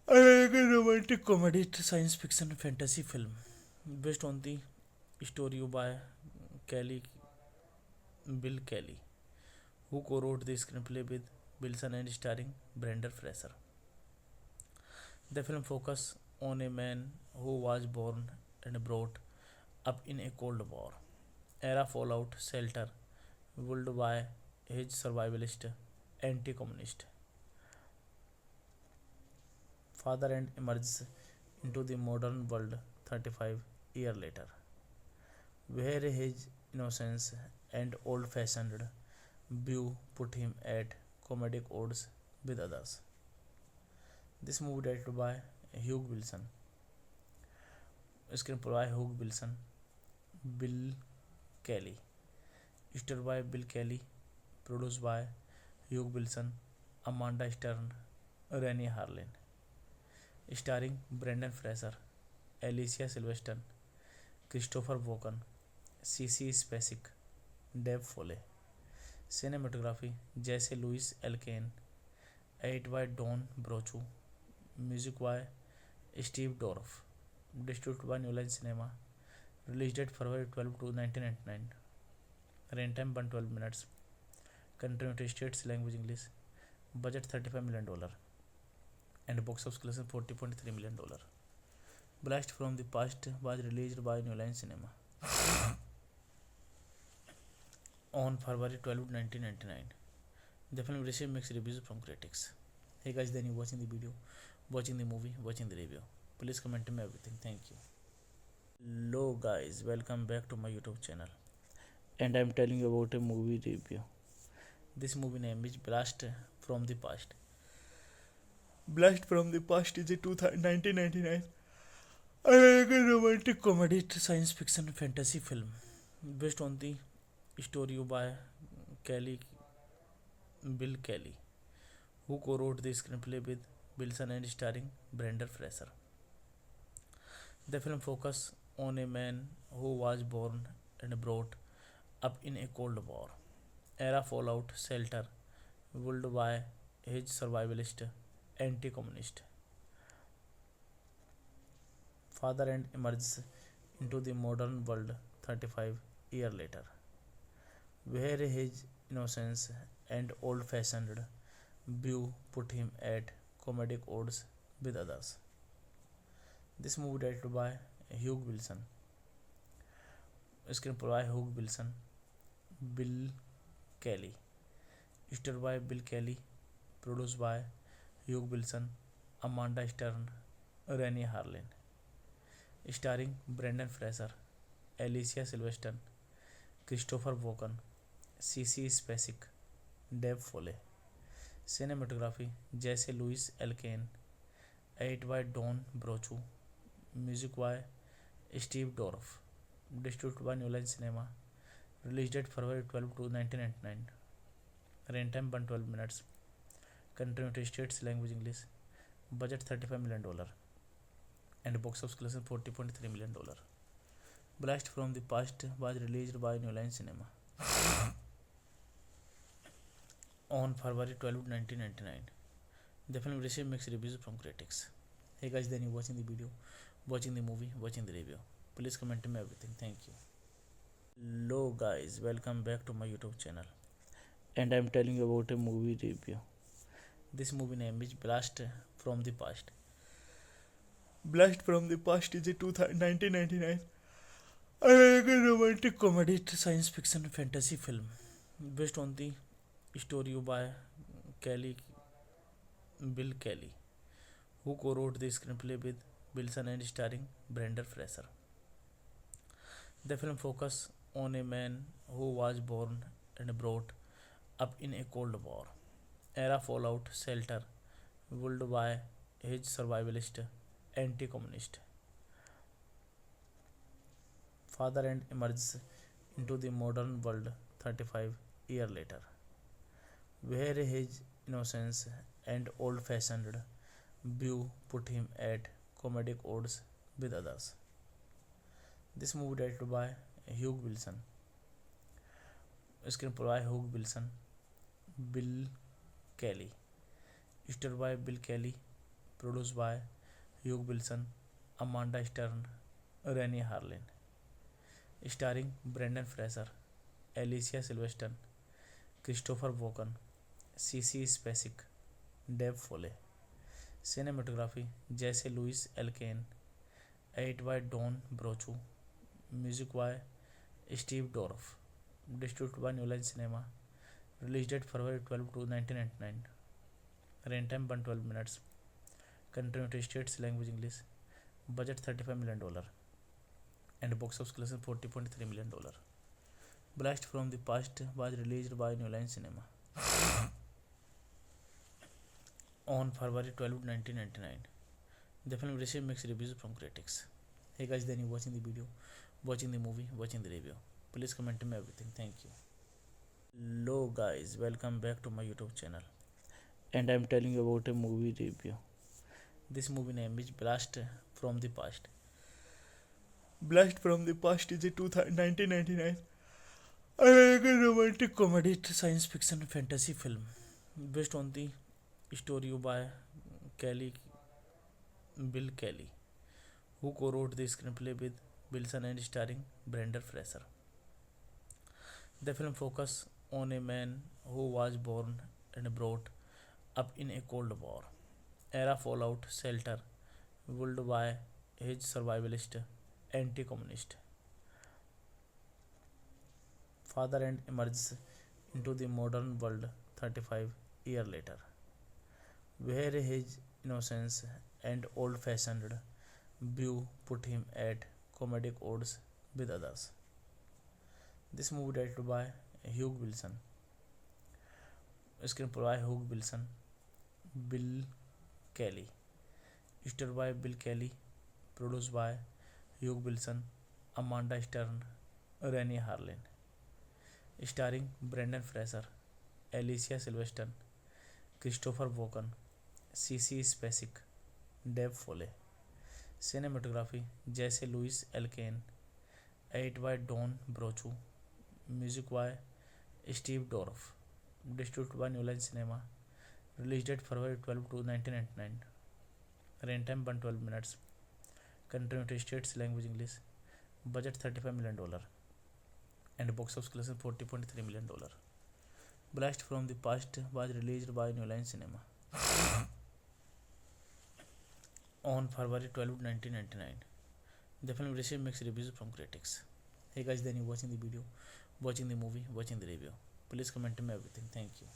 American romantic comedy science fiction fantasy film based on the story by Kelly Bill Kelly, who co-wrote the screenplay with Wilson and starring Brendan Fraser. The film focuses on a man who was born and brought up in a Cold War era fallout shelter built by his survivalist anti-communist father and emerges into the modern world 35 years later, where his innocence and old-fashioned view put him at comedic odds with others. This movie directed by Hugh Wilson, screenplay by Hugh Wilson, Bill Kelly, starred by Bill Kelly, produced by Hugh Wilson, Amanda Stern, Rennie Harlin, starring Brendan Fraser, Alicia Silverstone, Christopher Walken, CC Spacek, Dave Foley. Cinematography Jesse Louis Elkane. Edit by Don Brochu. Music by Steve Dorff. Distributed by New Line Cinema. Release date February 12 1999. Runtime 112 minutes. Country United States, language English. Budget $35 million. And box office collection $40.3 million. Blast from the Past was released by New Line Cinema on February 12, 1999. The film received mixed reviews from critics. Hey guys, then you watching the video, watching the movie, watching the review. Please comment me everything. Thank you. Hello guys, welcome back to my YouTube channel. And I'm telling you about a movie review. Blast from the Past is a 1999 American romantic comedy science fiction fantasy film based on the story by Bill Kelly, who co-wrote the screenplay with Wilson and starring Brendan Fraser. The film focuses on a man who was born and brought up in a Cold War era fallout shelter built by his survivalist anti-communist father and emerges into the modern world 35 years later, where his innocence and old-fashioned view put him at comedic odds with others. This movie directed by Hugh Wilson, screenplay by Hugh Wilson, Bill Kelly, starred by Bill Kelly, produced by Hugh Wilson, Amanda Stern, Rennie Harlin, starring Brendan Fraser, Alicia Silverstone, Christopher Walken, CC Spacek, Dave Foley. Cinematography Jesse Louis Elkane. Edit by Don Brochu. Music by Steve Dorff. Distributed by New Line Cinema. Release date February 12 1999. Runtime 112 minutes. Country United States, language English. Budget $35 million. And box office collection $40.3 million. Blast from the Past was released by New Line Cinema on February 12, 1999. The film received mixed reviews from critics. Hey guys, then you watching the video, watching the movie, watching the review. Please comment me everything. Thank you. Hello guys, welcome back to my YouTube channel. And I'm telling you about a movie review. This movie name is Blast from the Past. Blast from the Past is a 1999 American romantic comedy science fiction fantasy film based on the story by Kelly Bill Kelly, who co-wrote the screenplay with Wilson and starring Brendan Fraser. The film focuses on a man who was born and brought up in a Cold War era fallout shelter ruled by his survivalist anti-communist father and emerges into the modern world 35 years later, where his innocence and old-fashioned view put him at comedic odds with others. This movie directed by Hugh Wilson, screenplay by Hugh Wilson, Bill Kelly, starred by Bill Kelly, produced by Hugh Wilson, Amanda Stern, Rennie Harlin, starring Brendan Fraser, Alicia Silverstone, Christopher Walken, C.C. Spacek, Dave Foley. Cinematography Jesse Louis Elkane, edit by Don Brochu, music by Steve Dorff, distributed by New Line Cinema, released date February 12 1999, runtime 112 minutes, country United States, language English, budget $35 million, and box office collection $40.3 million. Blast from the Past was released by New Line Cinema on February 12, 1999. The film received mixed reviews from critics. Hey guys, then you watching the video, watching the movie, watching the review. Please comment me everything. Thank you. Hello guys, welcome back to my YouTube channel. And I'm telling you about a movie review. This movie name is Blast from the Past. Blast from the Past is a 1999 American romantic comedy science fiction fantasy film based on the story by Bill Kelly, who co-wrote the screenplay with Wilson and starring Brendan Fraser. The film focuses on a man who was born and brought up in a Cold War era fallout shelter ruled by his survivalist anti-communist father and emerges into the modern world 35 years later, where his innocence and old-fashioned view put him at comedic odds with others. This movie directed by Hugh Wilson, screenplay by Hugh Wilson, Bill Kelly, starred by Bill Kelly, produced by Hugh Wilson, Amanda Stern, Rennie Harlin, starring Brendan Fraser, Alicia Silverstone, Christopher Walken, C.C. Spacek, Dave Foley. Cinematography Jesse Louis Elkane, edit by Don Brochu, music by Steve Dorff, distributed by New Line Cinema, released date February 12 1999, runtime 112 minutes, country United States, language English, budget $35 million, and box office collection $40.3 million. Blast from the Past was released by New Line Cinema on February 12, 1999. The film received mixed reviews from critics. Hey guys, then you watching the video, watching the movie, watching the review. Please comment me everything. Thank you.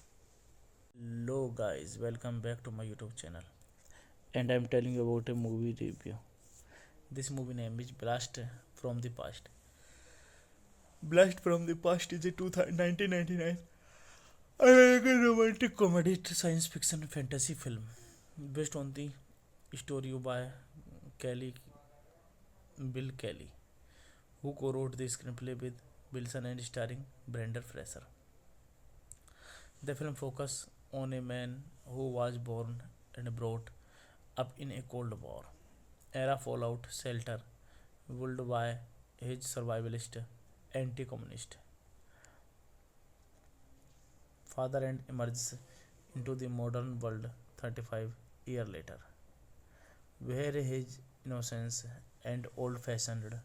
Hello guys, welcome back to my YouTube channel. And I'm telling you about a movie review. This movie name is Blast from the Past. Blast from the Past is a 1999 American romantic comedy science fiction fantasy film based on the story by Bill Kelly, who co-wrote the screenplay with Wilson and starring Brendan Fraser. The film focuses on a man who was born and brought up in a Cold War era fallout shelter ruled by his survivalist anti-communist father and emerges into the modern world 35 years later, where his innocence and old-fashioned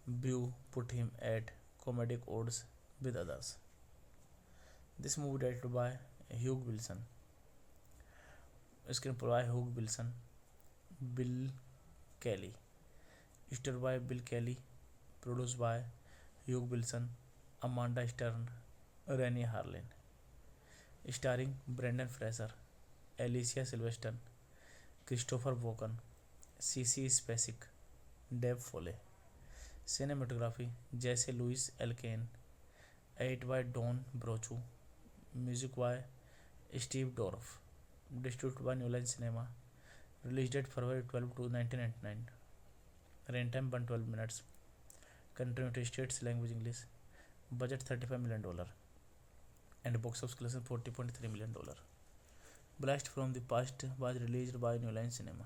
view put him at comedic odds with others. This movie directed by Hugh Wilson, screenplay by Hugh Wilson, Bill Kelly. Starred by Bill Kelly, produced by Hugh Wilson, Amanda Stern, Rennie Harlin. Starring Brendan Fraser, Alicia Silverstone, Christopher Walken, Cece Spacek, Dave Foley. Cinematography Jesse Louis Elkane. Edit by Don Brochu. Music by Steve Dorff. Distributed by New Line Cinema. Release date February 12 1999. Runtime 112 minutes. Country United States, language English. Budget $35 million and box office collection $40.3 million. Blast from the Past was released by New Line Cinema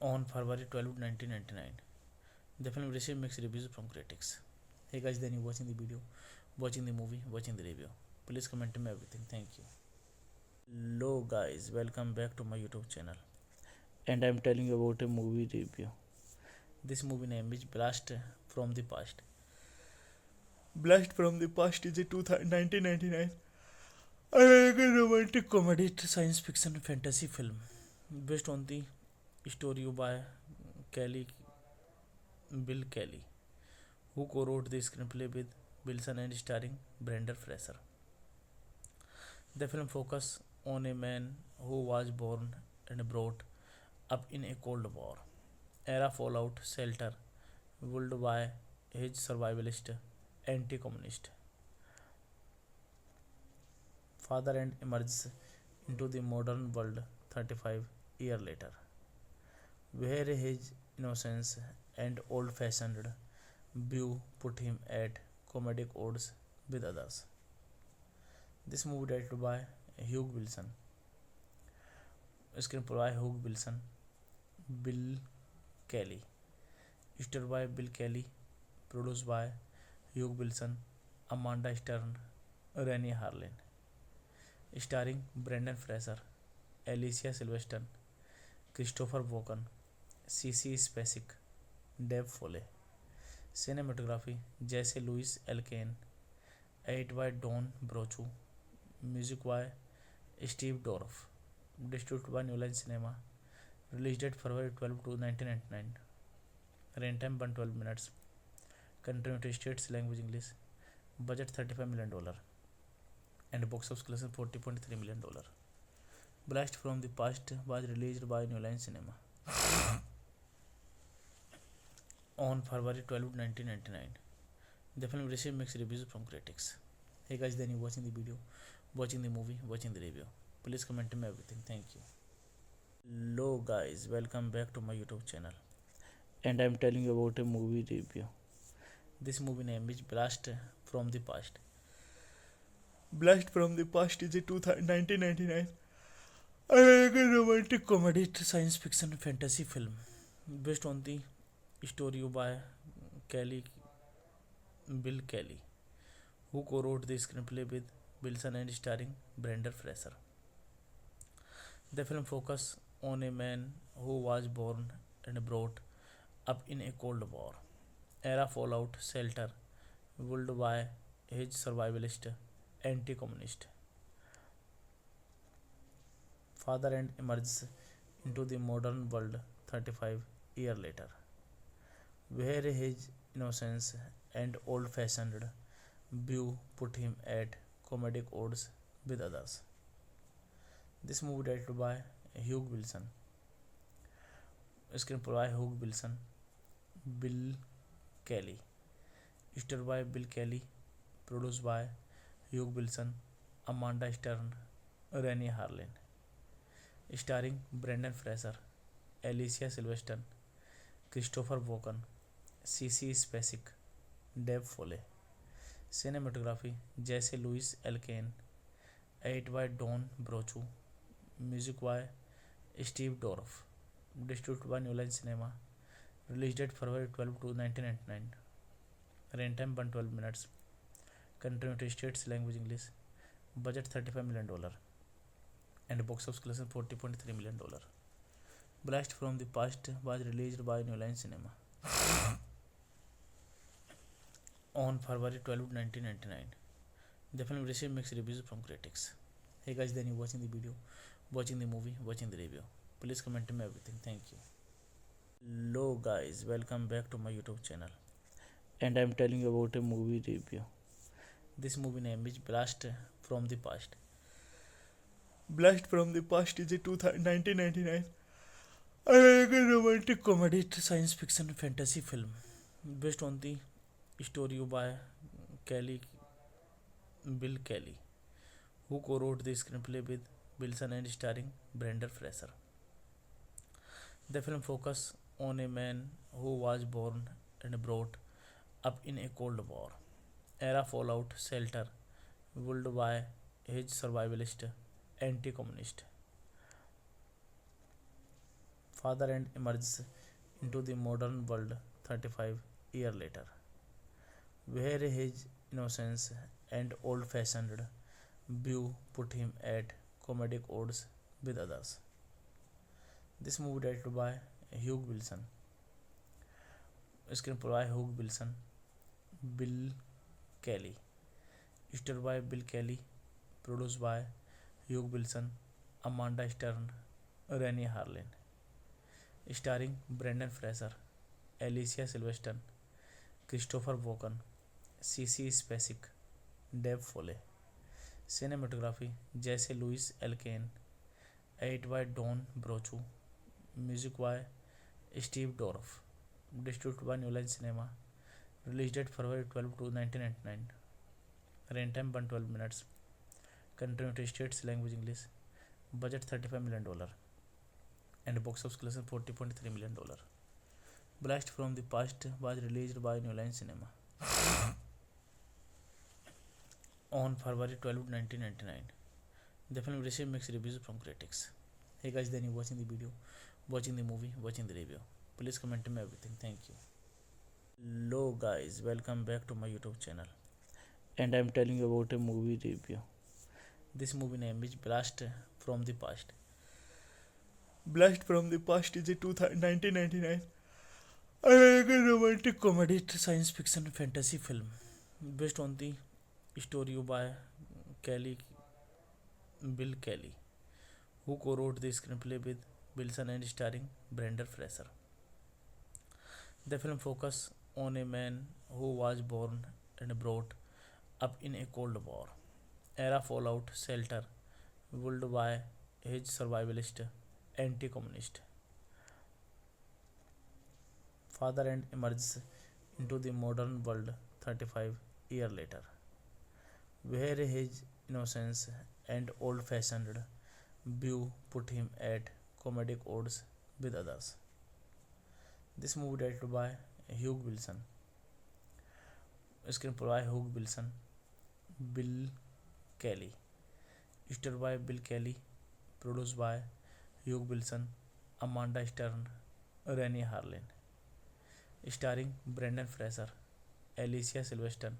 on February 12, 1999. The film received mixed reviews from critics. Hey guys, then you watching the video, watching the movie, watching the review. Please comment me everything. Thank you. Hello guys, welcome back to my YouTube channel. And I am telling you about a movie review. This movie name is Blast from the Past. Blast from the Past is a 1999 American romantic comedy science fiction fantasy film based on the story by Bill Kelly, who co-wrote the screenplay with Wilson and starring Brendan Fraser. The film focuses on a man who was born and brought up in a Cold War era fallout shelter built by his survivalist anti-communist father and emerges into the modern world 35 years later, where his innocence and old-fashioned view put him at comedic odds with others. This movie directed by Hugh Wilson, screenplay by Hugh Wilson, Bill Kelly, starred by Bill Kelly, produced by Hugh Wilson, Amanda Stern, Rennie Harlin. Starring Brendan Fraser, Alicia Silverstone, Christopher Walken, Cece Spacek, Dave Foley. Cinematography Jesse Louis Elkane. Edit by Don Brochu. Music by Steve Dorff. Distributed by New Line Cinema. Release date February 12 1999. Runtime 112 minutes. Country United States, language English. Budget $35 million and box office collection $40.3 million. Blast from the Past was released by New Line Cinema on February 12, 1999. The film received mixed reviews from critics. Hey guys, then you watching the video, watching the movie, watching the review. Please comment me everything. Thank you. Hello guys, welcome back to my YouTube channel. And I am telling you about a movie review. This movie name is Blast from the Past. Blast from the Past is a 1999 American romantic comedy science fiction fantasy film based on the story by Bill Kelly, who co-wrote the screenplay with Wilson and starring Brendan Fraser. The film focuses on a man who was born and brought up in a Cold War era fallout shelter built by his survivalist anti-communist father and emerges into the modern world 35 years later, where his innocence and old-fashioned view put him at comedic odds with others. This movie directed by Hugh Wilson, screenplay by Hugh Wilson, Bill Kelly, starred by Bill Kelly, produced by Hugh Wilson, Amanda Stern, Rennie Harlin. Starring Brendan Fraser, Alicia Silverstone, Christopher Walken, Cece Spacek, Dave Foley. Cinematography Jesse Louis Elkane. Edit by Don Brochu. Music by Steve Dorff. Distributed by New Line Cinema. Release date February 12 1999. Runtime 112 minutes. Country United States, language English. Budget $35 million and box office collection $40.3 million. Blast from the Past was released by New Line Cinema on February 12, 1999. The film received mixed reviews from critics. Hey guys, then you watching the video, watching the movie, watching the review. Please comment me everything. Thank you. Hello guys, welcome back to my YouTube channel. And I'm telling you about a movie review. This movie name is Blast from the Past. Blast from the Past is a 1999 American romantic comedy science fiction fantasy film based on the story by Kelly Bill Kelly, who co-wrote the screenplay with Wilson and starring Brendan Fraser. The film focuses on a man who was born and brought up in a Cold War era fallout shelter ruled by his survivalist anti-communist father and emerges into the modern world 35 years later, where his innocence and old-fashioned view put him at comedic odds with others. This movie directed by Hugh Wilson, screenplay by Hugh Wilson, Bill Kelly, starred by Bill Kelly, produced by Hugh Wilson, Amanda Stern, Rennie Harlin, starring Brendan Fraser, Alicia Silverstone, Christopher Walken, C.C. Spacek, Dave Foley. Cinematography Jesse Louis Elkane, edited by Don Brochu, music by Steve Dorff, distributed by New Line Cinema, release date February 12 to 1999, runtime 112 minutes, country United States, language English, budget $35 million, and box office collection $40.3 million. Blast from the Past was released by New Line Cinema on February 12, 1999. The film received mixed reviews from critics. Hey guys, then you watching the video, watching the movie, watching the review. Please comment me everything. Thank you. Hello guys, welcome back to my YouTube channel. And I'm telling you about a movie review. This movie name is Blast from the Past. Blast from the Past is a 1999 American romantic comedy science fiction fantasy film based on the story by Bill Kelly, who co-wrote the screenplay with Wilson and starring Brendan Fraser. The film focuses on a man who was born and brought up in a Cold War era fallout shelter ruled by his survivalist anti-communist father and emerges into the modern world 35 years later, where his innocence and old-fashioned view put him at comedic odds with others. This movie directed by Hugh Wilson, screenplay by Hugh Wilson, Bill Kelly, starred by Bill Kelly, produced by Hugh Wilson, Amanda Stern, Rennie Harlin, starring Brendan Fraser, Alicia Silverstone,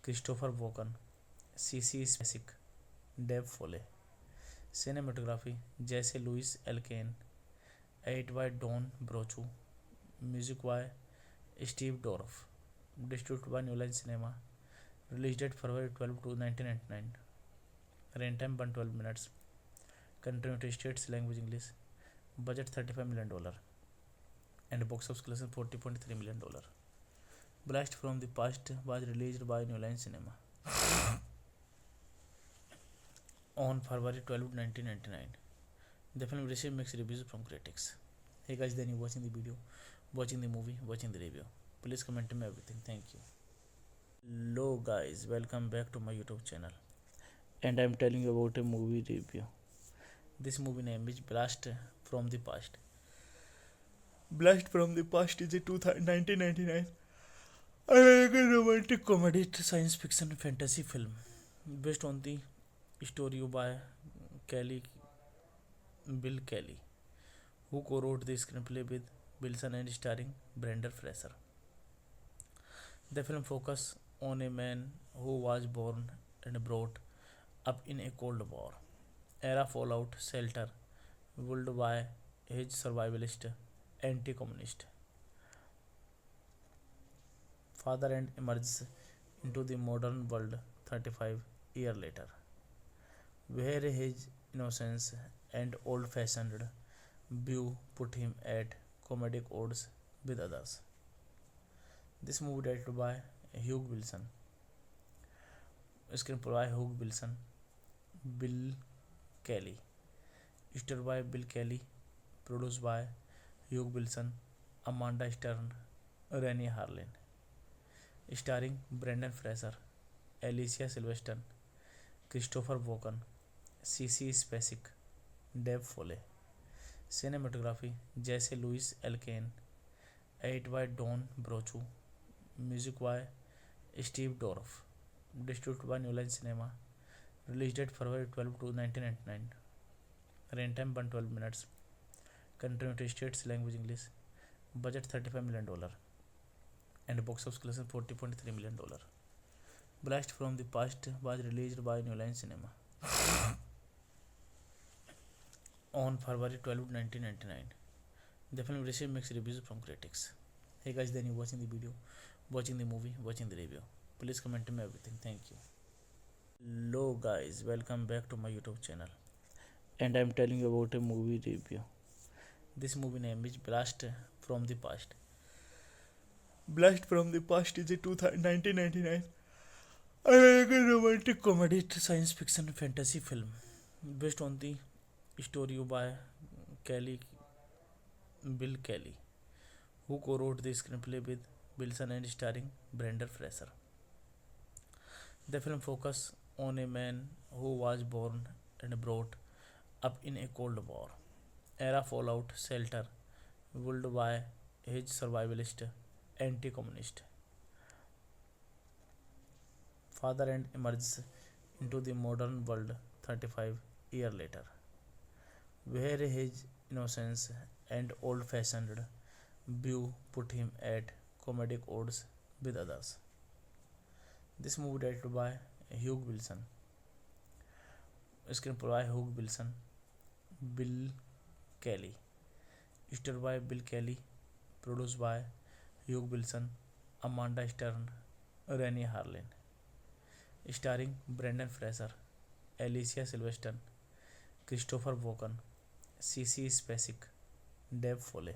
Christopher Walken, C.C. Spacek, Dave Foley. Cinematography Jesse Louis Elkane, edited by Don Brochu, music by Steve Dorff, distributed by New Line Cinema, release date February 12 to 1999, runtime 112 minutes, country United States, language English, budget $35 million, and box office collection $40.3 million. Blast from the Past was released by New Line Cinema on February 12, 1999. The film received mixed reviews from critics. Hey guys, then you watching the video, watching the movie, watching the review. Please comment me everything. Thank you. Hello guys, welcome back to my YouTube channel. And I'm telling you about a movie review. This movie name is Blast from the Past. Blast from the Past is a 1999 American romantic comedy science fiction fantasy film based on the story by Bill Kelly, who co-wrote the screenplay with Wilson and starring Brendan Fraser. The film focuses on a man who was born and brought up in a Cold War era fallout shelter ruled by his survivalist anti-communist father and emerges into the modern world 35 years later, where his innocence and old-fashioned Bew put him at comedic odds with others. This movie directed by Hugh Wilson, screenplay by Hugh Wilson, Bill Kelly, starred by Bill Kelly, produced by Hugh Wilson, Amanda Stern, Rennie Harlin, starring Brendan Fraser, Alicia Silverstone, Christopher Walken, C.C. Spacek, Dave Foley. Cinematography Jesse Louis Elkane, edit by Don Brochu, music by Steve Dorff, distributed by New Line Cinema, release date February 12, 1999, runtime 112 minutes, country United States, language English, budget $35 million, and box office collection $40.3 million. Blast from the Past was released by New Line Cinema on February 12, 1999. The film received mixed reviews from critics. Hey guys, then you watching the video, watching the movie, watching the review. Please comment me everything. Thank you. Hello guys, welcome back to my YouTube channel. And I'm telling you about a movie review. This movie name is Blast from the Past. Blast from the Past is a 1999 American romantic comedy science fiction fantasy film based on the story by Bill Kelly, who co-wrote the screenplay with Wilson and starring Brendan Fraser. The film focuses on a man who was born and brought up in a Cold War era fallout shelter built by his survivalist anti-communist father and emerges into the modern world 35 years later, where his innocence and old-fashioned view put him at comedic odds with others. This movie directed by Hugh Wilson, screenplay by Hugh Wilson, Bill Kelly, starred by Bill Kelly, produced by Hugh Wilson, Amanda Stern, Rennie Harlin, starring Brendan Fraser, Alicia Silverstone, Christopher Walken, C.C. Spacek, Dave Foley.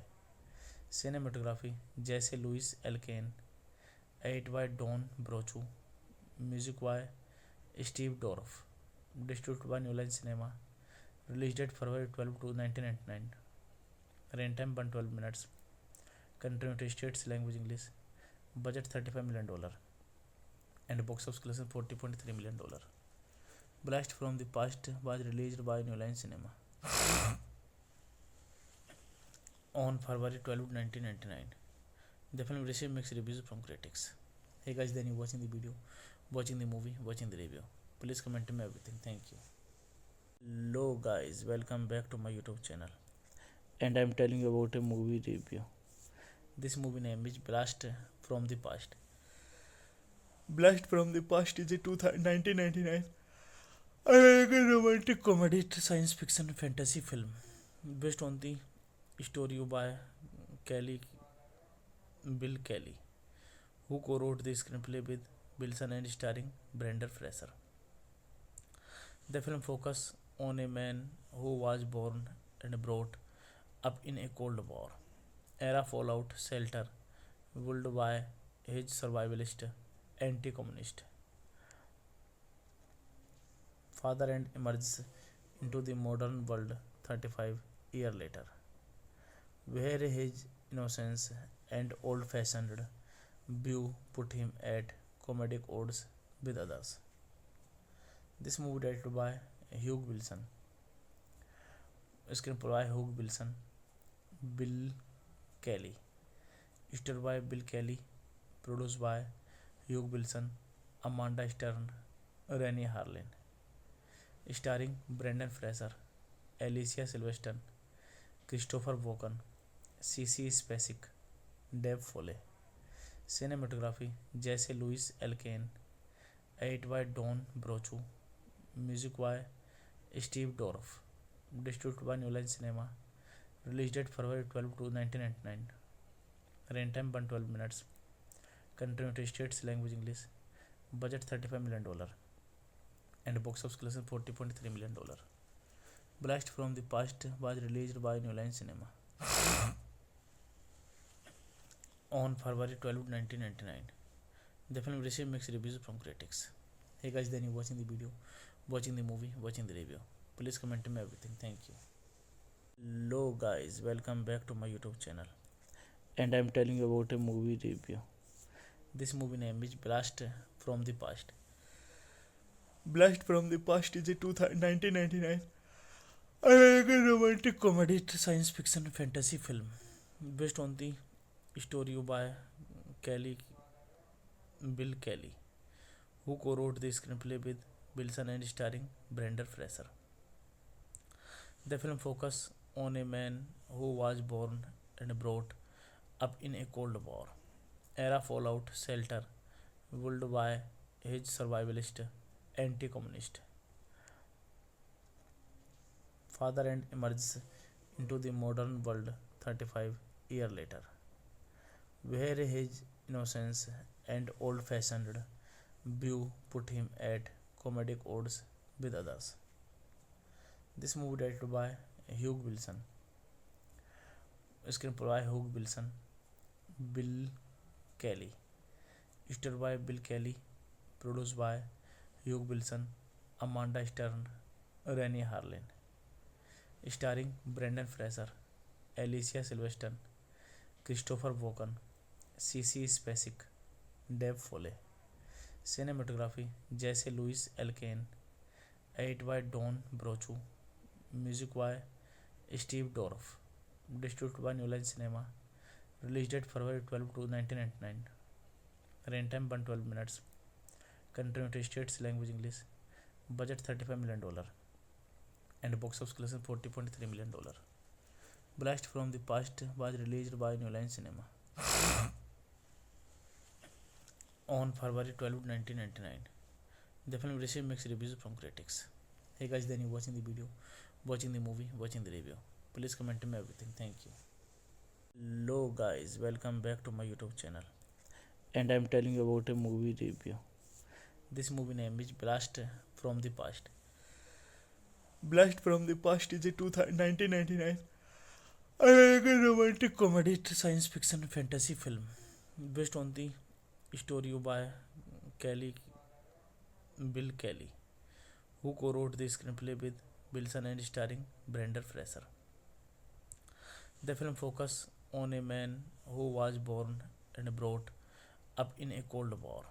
Cinematography Jesse Louis Elkane, edit by Don Brochu, music by Steve Dorff, distributed by New Line Cinema, release date February 12, 1999, runtime 112 minutes, country United States, language English, budget $35 million, and box office collection $40.3 million. Blast from the Past was released by New Line Cinema on February 12, 1999. The film received mixed reviews from critics. Hey guys, then you watching the video, watching the movie, watching the review. Please comment me everything. Thank you. Hello guys, welcome back to my YouTube channel. And I'm telling you about a movie review. This movie name is Blast from the Past. Blast from the Past is a 1999 American romantic comedy science fiction fantasy film based on the story by Bill Kelly, who co-wrote the screenplay with Wilson and starring Brendan Fraser. The film focuses on a man who was born and brought up in a Cold War era fallout shelter built by his survivalist anti-communist father and emerges into the modern world 35 years later, where his innocence and old-fashioned view put him at comedic odds with others. This movie directed by Hugh Wilson, screenplay by Hugh Wilson, Bill Kelly, starred by Bill Kelly, produced by Hugh Wilson, Amanda Stern, Rennie Harlin, starring Brendan Fraser, Alicia Silverstone, Christopher Walken, C.C. Spacek, Dave Foley. Cinematography Jesse Louis Elkane, edit by Don Brochu, music by Steve Dorff, distributed by New Line Cinema, release date February 12, 1999, runtime 112 minutes, country United States, language English, budget $35 million, and box office collection $40.3 million. Blast from the Past was released by New Line Cinema on February 12, 1999. The film received mixed reviews from critics. Hey guys, then you watching the video, watching the movie, watching the review. Please comment me everything. Thank you. Hello guys, welcome back to my YouTube channel. And I'm telling you about a movie review. This movie name is Blast from the Past. Blast from the Past is a 1999 American romantic comedy science fiction fantasy film based on the story by Kelly Bill Kelly, who co-wrote the screenplay with Wilson and starring Brendan Fraser. The film focuses on a man who was born and brought up in a Cold War era fallout shelter ruled by his survivalist anti-communist father and emerges into the modern world 35 years later, where his innocence and old-fashioned view put him at comedic odds with others. This movie directed by Hugh Wilson, screenplay by Hugh Wilson, Bill Kelly, starred by Bill Kelly, produced by Hugh Wilson, Amanda Stern, Rennie Harlin, starring Brendan Fraser, Alicia Silverstone, Christopher Walken, C.C. Spacek, Dave Foley. Cinematography Jesse Louis Elkane, edit by Don Brochu, music by Steve Dorff, distributed by New Line Cinema, released date February 12, 1999, runtime 112 minutes, country United States, language English, budget $35 million, and box office collection $40.3 million. Blast from the Past was released by New Line Cinema on February 12, 1999. The film received mixed reviews from critics. Hey guys, then you watching the video, watching the movie, watching the review. Please comment me everything. Thank you. Hello guys, welcome back to my YouTube channel. And I'm telling you about a movie review. This movie name is Blast from the Past. Blast from the Past is a 1999 American romantic comedy science fiction fantasy film based on the story by Bill Kelly, who co-wrote the screenplay with Wilson and starring Brendan Fraser. The film focuses on a man who was born and brought up in a Cold War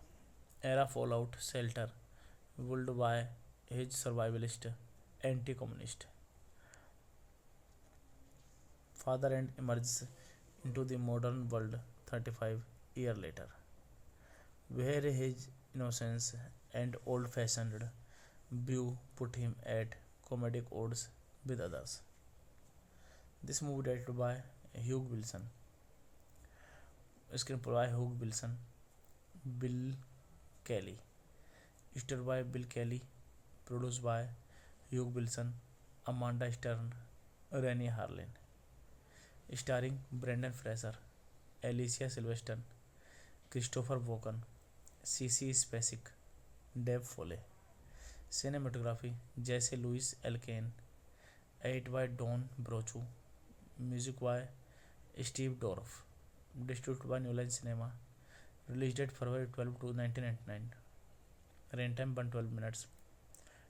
era fallout shelter ruled by his survivalist anti-communist father and emerges into the modern world 35 years later, where his innocence and old-fashioned view put him at comedic odds with others. This movie directed by Hugh Wilson, screenplay by Hugh Wilson, Bill Kelly, starred by Bill Kelly, produced by Hugh Wilson, Amanda Stern, Rennie Harlin, starring Brendan Fraser, Alicia Silverstone, Christopher Walken, C.C. Spacek, Dave Foley. Cinematography Jesse Louis Elkane, edit by Don Brochu, music by Steve Dorff, distributed by New Line Cinema, released date February 12, 1999, runtime 112 minutes,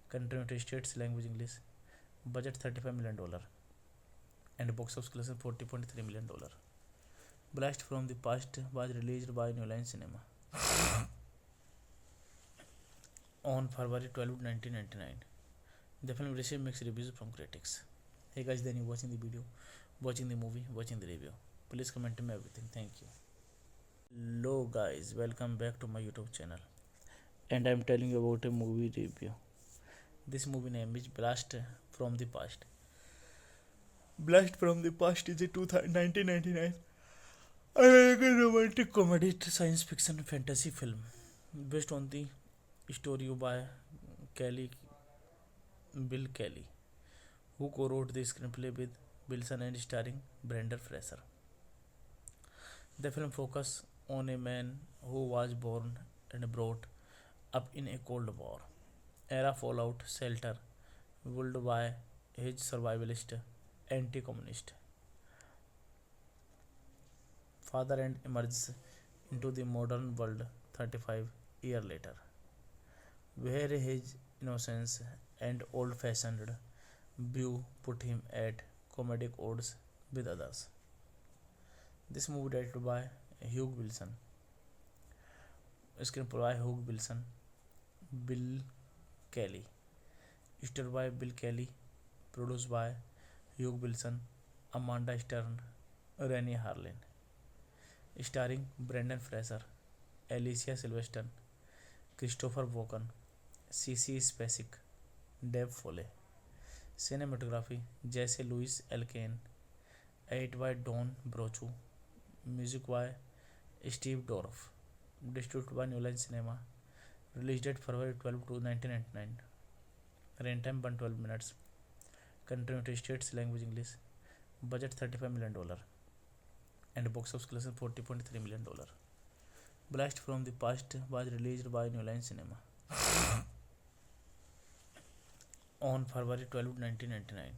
country United States, language English, budget $35 million, and box office collection $40.3 million. Blast from the Past was released by New Line Cinema on February 12, 1999. The film received mixed reviews from critics. Hey guys, then you watching the video, watching the movie, watching the review. Please comment me everything. Thank you. Hello guys, welcome back to my YouTube channel. And I'm telling you about a movie review. This movie name is Blast from the Past. Blast from the Past is a 1999 American romantic comedy science fiction fantasy film based on the story by Bill Kelly, who co-wrote the screenplay with Wilson and starring Brendan Fraser. The film focuses on a man who was born and brought up in a Cold War era fallout shelter ruled by his survivalist, anti-communist father and emerges into the modern world 35 years later, where his innocence and old-fashioned view put him at comedic odds with others. This movie directed by Hugh Wilson, screenplay by Hugh Wilson, Bill Kelly, starred by Bill Kelly, produced by Hugh Wilson, Amanda Stern, Rennie Harlin, starring Brendan Fraser, Alicia Silverstone, Christopher Walken, C.C. Spacek, Dave Foley. Cinematography Jesse Louis Elkane, edit by Don Brochu, music by Steve Dorff, distributed by New Line Cinema, release date February 12, 1999, runtime 112 minutes, country United States, language English, budget $35 million, and box office collection $40.3 million. Blast from the Past was released by New Line Cinema on February 12, 1999.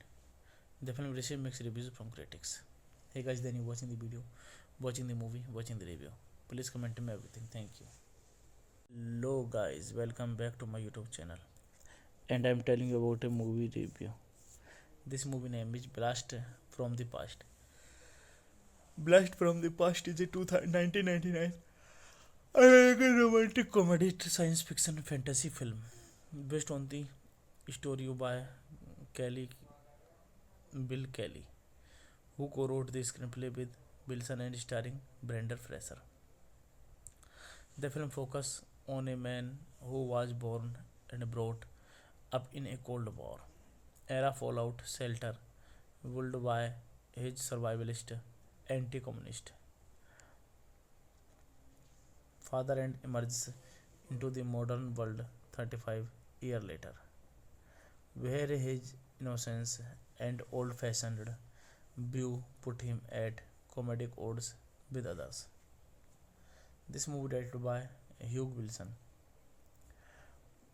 The film received mixed reviews from critics. Hey guys, then you watching the video, watching the movie, watching the review. Please comment me everything. Thank you. Hello guys, welcome back to my YouTube channel. And I am telling you about a movie review. This movie name is Blast from the Past. Blast from the Past is a 1999 American romantic comedy science fiction fantasy film based on the story by Bill Kelly, who co-wrote the screenplay with Wilson and starring Brendan Fraser. The film focuses on a man who was born and brought up in a Cold War era fallout shelter ruled by his survivalist, anti-communist father and emerges into the modern world 35 years later, where his innocence and old-fashioned view put him at comedic odds with others. This movie directed by Hugh Wilson,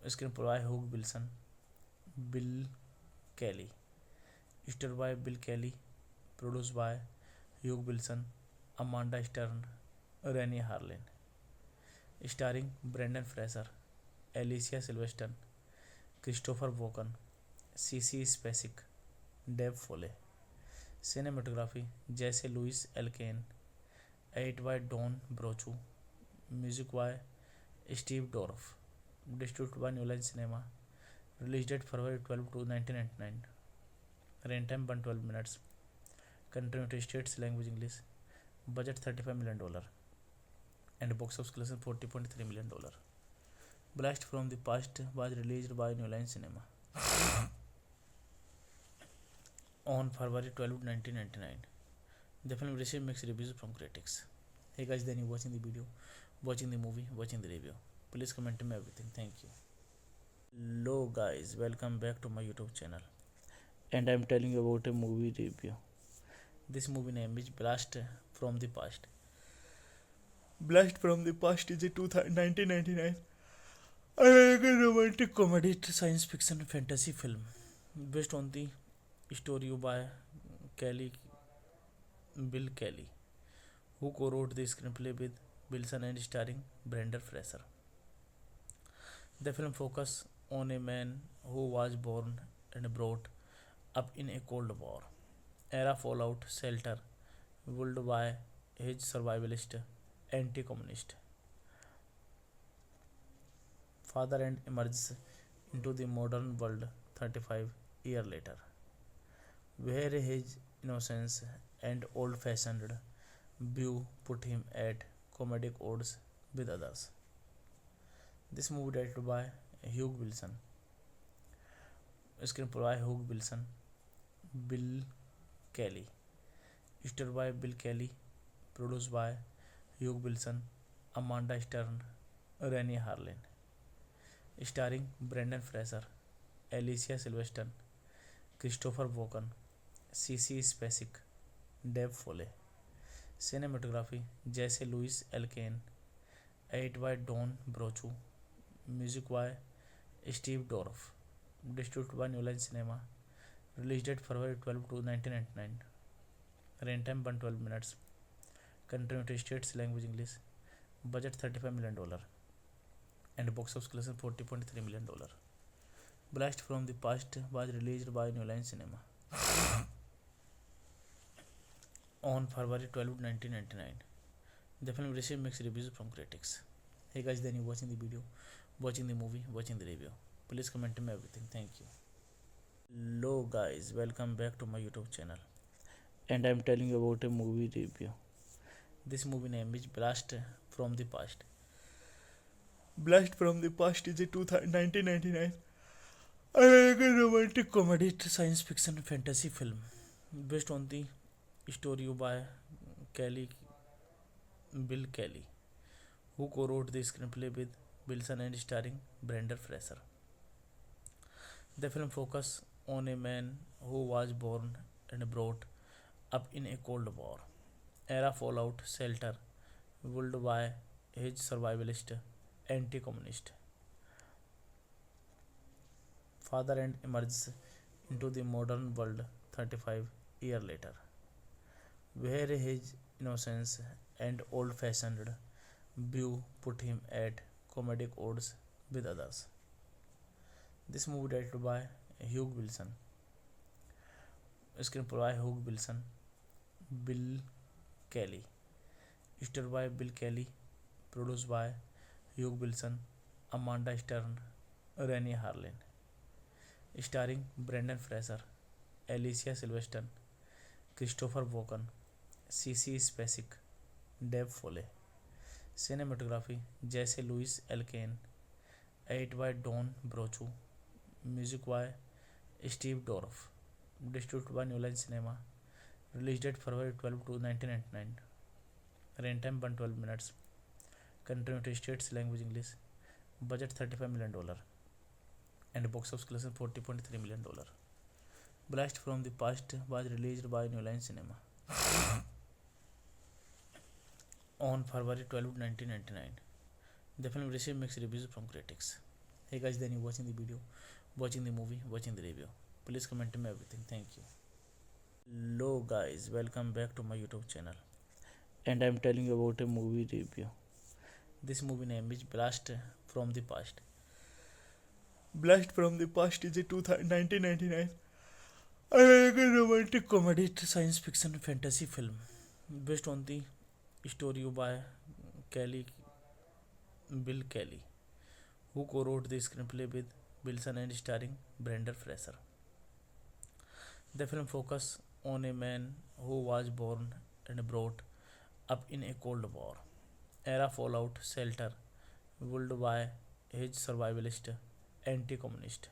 screenplay by Hugh Wilson, Bill Kelly, starred by Bill Kelly, produced by Hugh Wilson, Amanda Stern, Rennie Harlin, starring Brendan Fraser, Alicia Silverstone, Christopher Walken, C.C. Spacek, Dave Foley. Cinematography Jesse Louis Elkane, edit by Don Brochu, music by Steve Dorff, distributed by New Line Cinema, release date February 12, 1999, runtime 112 minutes, country United States, language English, budget $35 million, and box office collection $40.3 million. Blast from the Past was released by New Line Cinema on February 12, 1999. The film received mixed reviews from critics. Hey guys, then you watching the video, watching the movie, watching the review. Please comment me everything. Thank you. Hello guys, welcome back to my YouTube channel. And I am telling you about a movie review. This movie name is Blast from the Past. Blast from the Past is a 1999 American romantic comedy science fiction fantasy film based on the story by Bill Kelly, who co-wrote the screenplay with Wilson and starring Brendan Fraser. The film focuses on a man who was born and brought up in a Cold War era fallout shelter ruled by his survivalist, anti-communist father and emerges into the modern world 35 years later, where his innocence and old-fashioned view put him at comedic odds with others. This movie directed by Hugh Wilson, screenplay by Hugh Wilson, Bill Kelly, starred by Bill Kelly, produced by Hugh Wilson, Amanda Stern, Rennie Harlin, starring Brendan Fraser, Alicia Silverstone, Christopher Walken, C.C. Spacek, Dave Foley. Cinematography Jesse Louis Elkane, edit by Don Brochu, music by Steve Dorff, distributed by New Line Cinema, Release date February 12 to 1999. Rain time 112 minutes. Country United States, language English. Budget $35 million and box office collection $40.3 million. Blast from the Past was released by New Line Cinema on February 12, 1999. The film received mixed reviews from critics. Hey guys, then you watching the video, watching the movie, watching the review. Please comment me everything. Thank you. Hello guys, welcome back to my YouTube channel. And I'm telling you about a movie review. This movie name is Blast from the Past. Blast from the Past is a 1999 American romantic comedy science fiction fantasy film based on the story by Kelly Bill Kelly, who co-wrote the screenplay with Wilson and starring Brendan Fraser. The film focuses on a man who was born and brought up in a Cold War era fallout shelter ruled by his survivalist anti-communist father and emerges into the modern world 35 years later, where his innocence and old-fashioned view put him at comedic odds with others. This movie directed by Hugh Wilson, screenplay by Hugh Wilson, Bill Kelly, starred by Bill Kelly, produced by Hugh Wilson, Amanda Stern, Rennie Harlin, starring Brendan Fraser, Alicia Silverstone, Christopher Walken, C.C. Spacek, Dave Foley. Cinematography Jesse Louis Elkane, edit by Don Brochu, music by Steve Dorff, distributed by New Line Cinema. Release date February 12 to 1999. Rain time 112 minutes. Country United States, language English. Budget $35 million and box office collection $40.3 million. Blast from the Past was released by New Line Cinema on February 12, 1999. The film received mixed reviews from critics. Hey guys, then you watching the video, watching the movie, watching the review. Please comment me everything. Thank you. Hello guys, welcome back to my YouTube channel. And I'm telling you about a movie review. This movie name is Blast from the Past. Blast from the Past is a 1999 American romantic comedy science fiction fantasy film based on the story by Bill Kelly, who co-wrote the screenplay with Wilson and starring Brendan Fraser. The film focuses on a man who was born and brought up in a Cold War era fallout shelter ruled by his survivalist anti-communist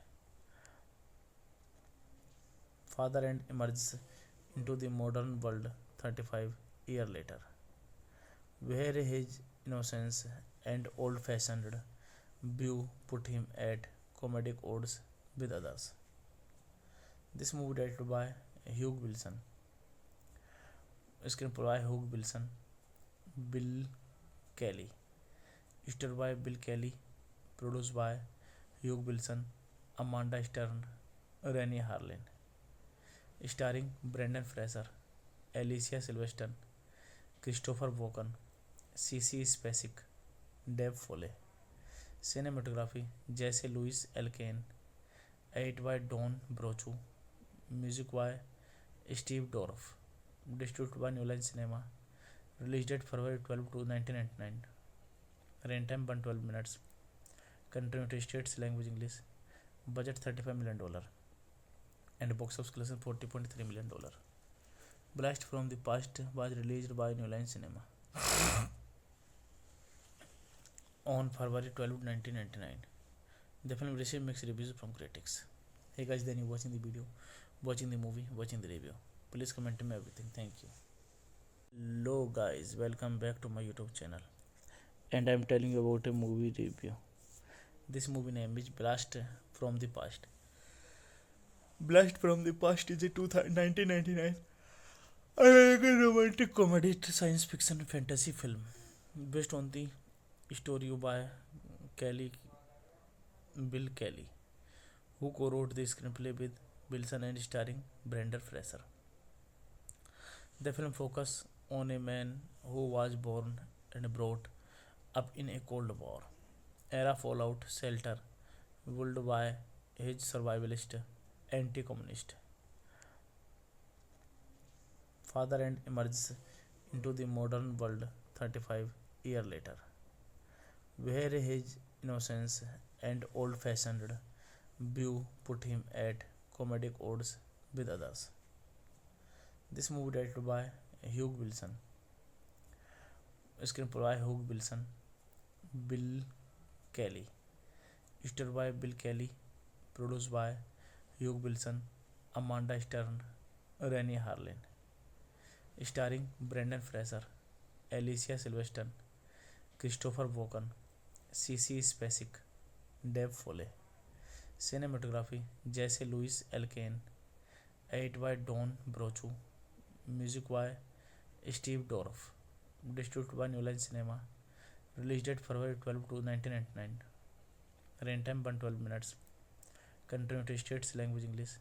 father and emerges into the modern world 35 years later, where his innocence and old-fashioned view put him at comedic odds with others. This movie directed by Hugh Wilson, screenplay by Hugh Wilson, Bill Kelly, starred by Bill Kelly, produced by Hugh Wilson, Amanda Stern, Rennie Harlin, starring Brendan Fraser, Alicia Silverstone, Christopher Walken, C.C. Spacek, Dave Foley. Cinematography Jesse Louis Elkane, edit by Don Brochu, music by Steve Dorff, distributed by New Line Cinema. Release date February 12 to 1999. Rain time 112 minutes. Country United States, language English. Budget $35 million and box office collection $40.3 million. Blast from the Past was released by New Line Cinema on February 12, 1999. The film received mixed reviews from critics. Hey guys, then you watching the video, watching the movie, watching the review. Please comment me everything. Thank you. Hello guys, welcome back to my YouTube channel. And I'm telling you about a movie review. This movie name is Blast from the Past. Blast from the Past is a 1999 American romantic comedy science fiction fantasy film based on the story by Bill Kelly, who co-wrote the screenplay with Wilson and starring Brendan Fraser. The film focuses on a man who was born and brought up in a Cold War era fallout shelter ruled by his survivalist anti-communist father and emerges into the modern world 35 years later, where his innocence and old-fashioned view put him at comedic odds with others. This movie directed by Hugh Wilson, screenplay by Hugh Wilson, Bill Kelly, starred by Bill Kelly, produced by Hugh Wilson, Amanda Stern, Rennie Harlin, starring Brendan Fraser, Alicia Silverstone, Christopher Walken, C.C. Spacek, Dave Foley. Cinematography Jesse Louis Elkane, edit by Don Brochu, music by Steve Dorff, distributed by New Line Cinema, release date February 12 to 1999, runtime 112 minutes, country United States, language English,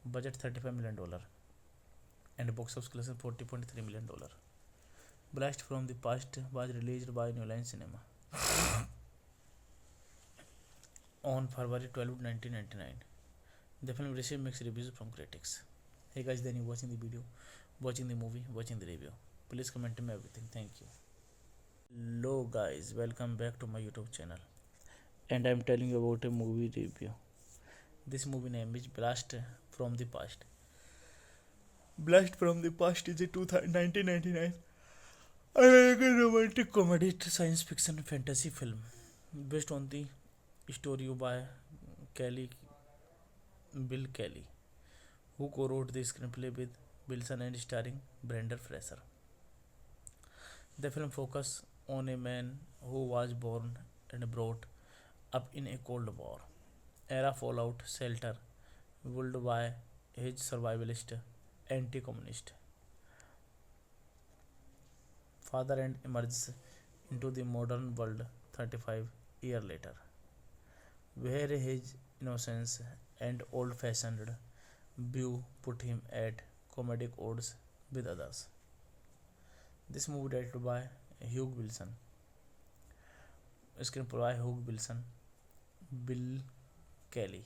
budget $35 million, and box office collection $40.3 million. Blast from the Past was released by New Line Cinema on February 12, 1999. The film received mixed reviews from critics. Hey guys, then you watching the video, watching the movie, watching the review. Please comment me everything. Thank you. Hello guys, welcome back to my YouTube channel. And I am telling you about a movie review. This movie name is Blast from the Past. Blast from the Past is a 1999 American romantic comedy science fiction fantasy film based on the story by Bill Kelly, who co-wrote the screenplay with Wilson and starring Brendan Fraser. The film focuses on a man who was born and brought up in a Cold War era fallout shelter ruled by his survivalist anti-communist father and emerges into the modern world 35 years later, where his innocence and old-fashioned view put him at comedic odds with others. This movie directed by Hugh Wilson, screenplay by Hugh Wilson, Bill Kelly,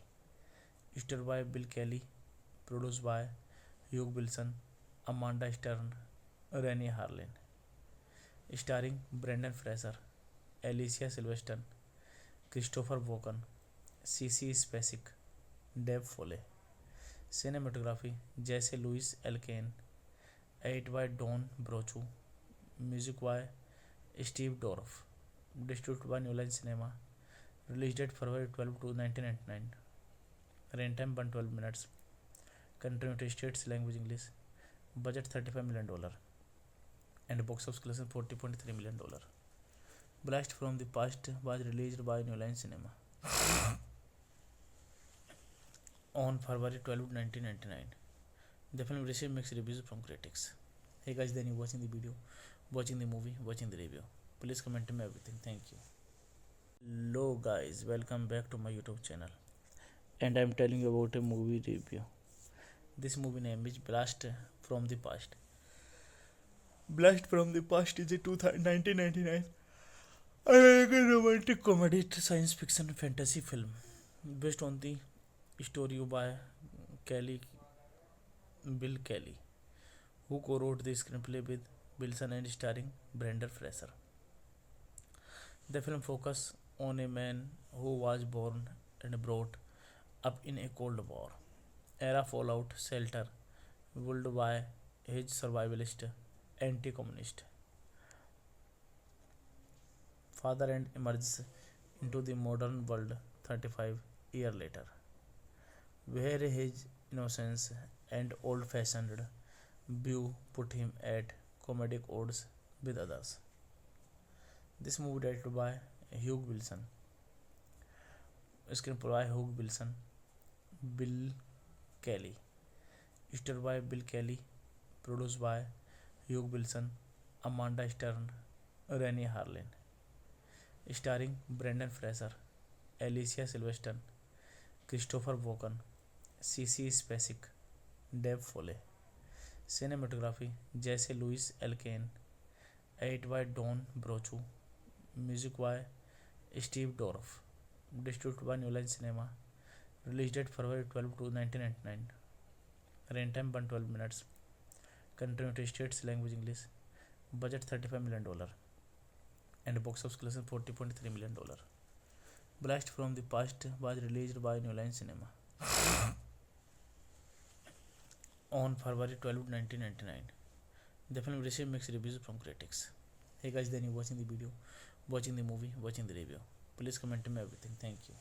starred by Bill Kelly, produced by Hugh Wilson, Amanda Stern, Rennie Harlin, starring Brendan Fraser, Alicia Silverstone, Christopher Walken, C.C. Spacek, Dave Foley. Cinematography Jesse Louis Elkane, edit by Don Brochu, music by Steve Dorff, distributed by New Line Cinema, release date February 12 to 1999, runtime 112 minutes, country United States, language English, budget $35 million, and box office collection $40.3 million. Blast from the Past was released by New Line Cinema on February 12, 1999. The film received mixed reviews from critics. Hey guys, then you watching the video, watching the movie, watching the review. Please comment me everything. Thank you. Hello guys, welcome back to my YouTube channel. And I am telling you about a movie review. This movie name is Blast from the Past. Blast from the Past is a 1999 American romantic comedy science fiction fantasy film based on the story by Bill Kelly, who co-wrote the screenplay with Wilson and starring Brendan Fraser. The film focuses on a man who was born and brought up in a Cold War era fallout shelter ruled by his survivalist anti-communist father and emerges into the modern world 35 years later, where his innocence and old-fashioned view put him at comedic odds with others. This movie directed by Hugh Wilson, screenplay by Hugh Wilson, Bill Kelly, starred by Bill Kelly, produced by Hugh Wilson, Amanda Stern, Rennie Harlin, starring Brendan Fraser, Alicia Silverstone, Christopher Walken, CC Spacek, Dave Foley. Cinematography Jesse Louis Elkane. Edit by Don Brochu. Music by Steve Dorff. Distributed by New Line Cinema. Release date February 12 1999. Runtime 112 minutes. Country United States, language English. Budget $35 million. And box office collection $40.3 million. Blast from the Past was released by New Line Cinema on February 12, 1999. The film received mixed reviews from critics. Hey guys, then you watching the video, watching the movie, watching the review. Please comment me everything. Thank you.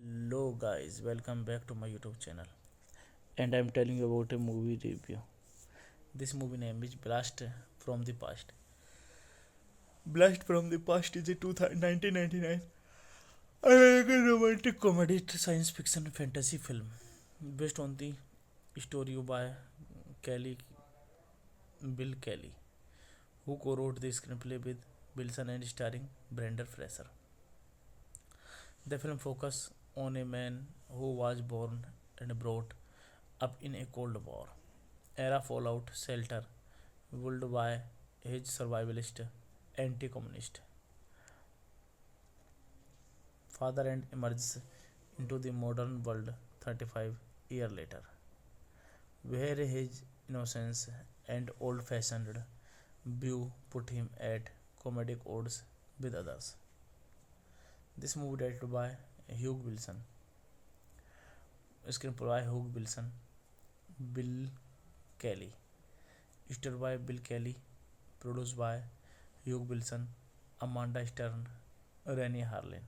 Hello guys, welcome back to my YouTube channel. And I am telling you about a movie review. This movie name is Blast from the Past. Blast from the Past is a 1999 American romantic comedy science fiction fantasy film based on the story by Bill Kelly, who co-wrote the screenplay with Wilson and starring Brendan Fraser. The film focuses on a man who was born and brought up in a Cold War era fallout shelter ruled by his survivalist anti-communist father and emerges into the modern world 35 years later, where his innocence and old-fashioned view put him at comedic odds with others. This movie directed by Hugh Wilson, screenplay by Hugh Wilson, Bill Kelly, starred by Bill Kelly, produced by Hugh Wilson, Amanda Stern, Rennie Harlin,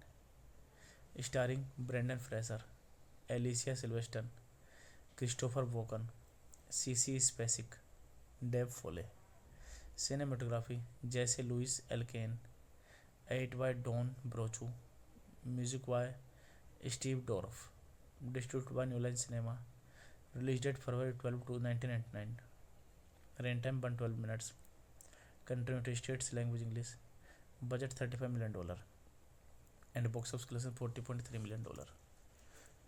starring Brendan Fraser, Alicia Silverstone, Christopher Walken, CC Spacek, Dave Foley. Cinematography Jesse Louis Elkane. Edit by Don Brochu. Music by Steve Dorff. Distributed by New Line Cinema. Release date February 12 1999. Runtime 112 minutes. Country United States, language English. Budget $35 million. And box office collection $40.3 million.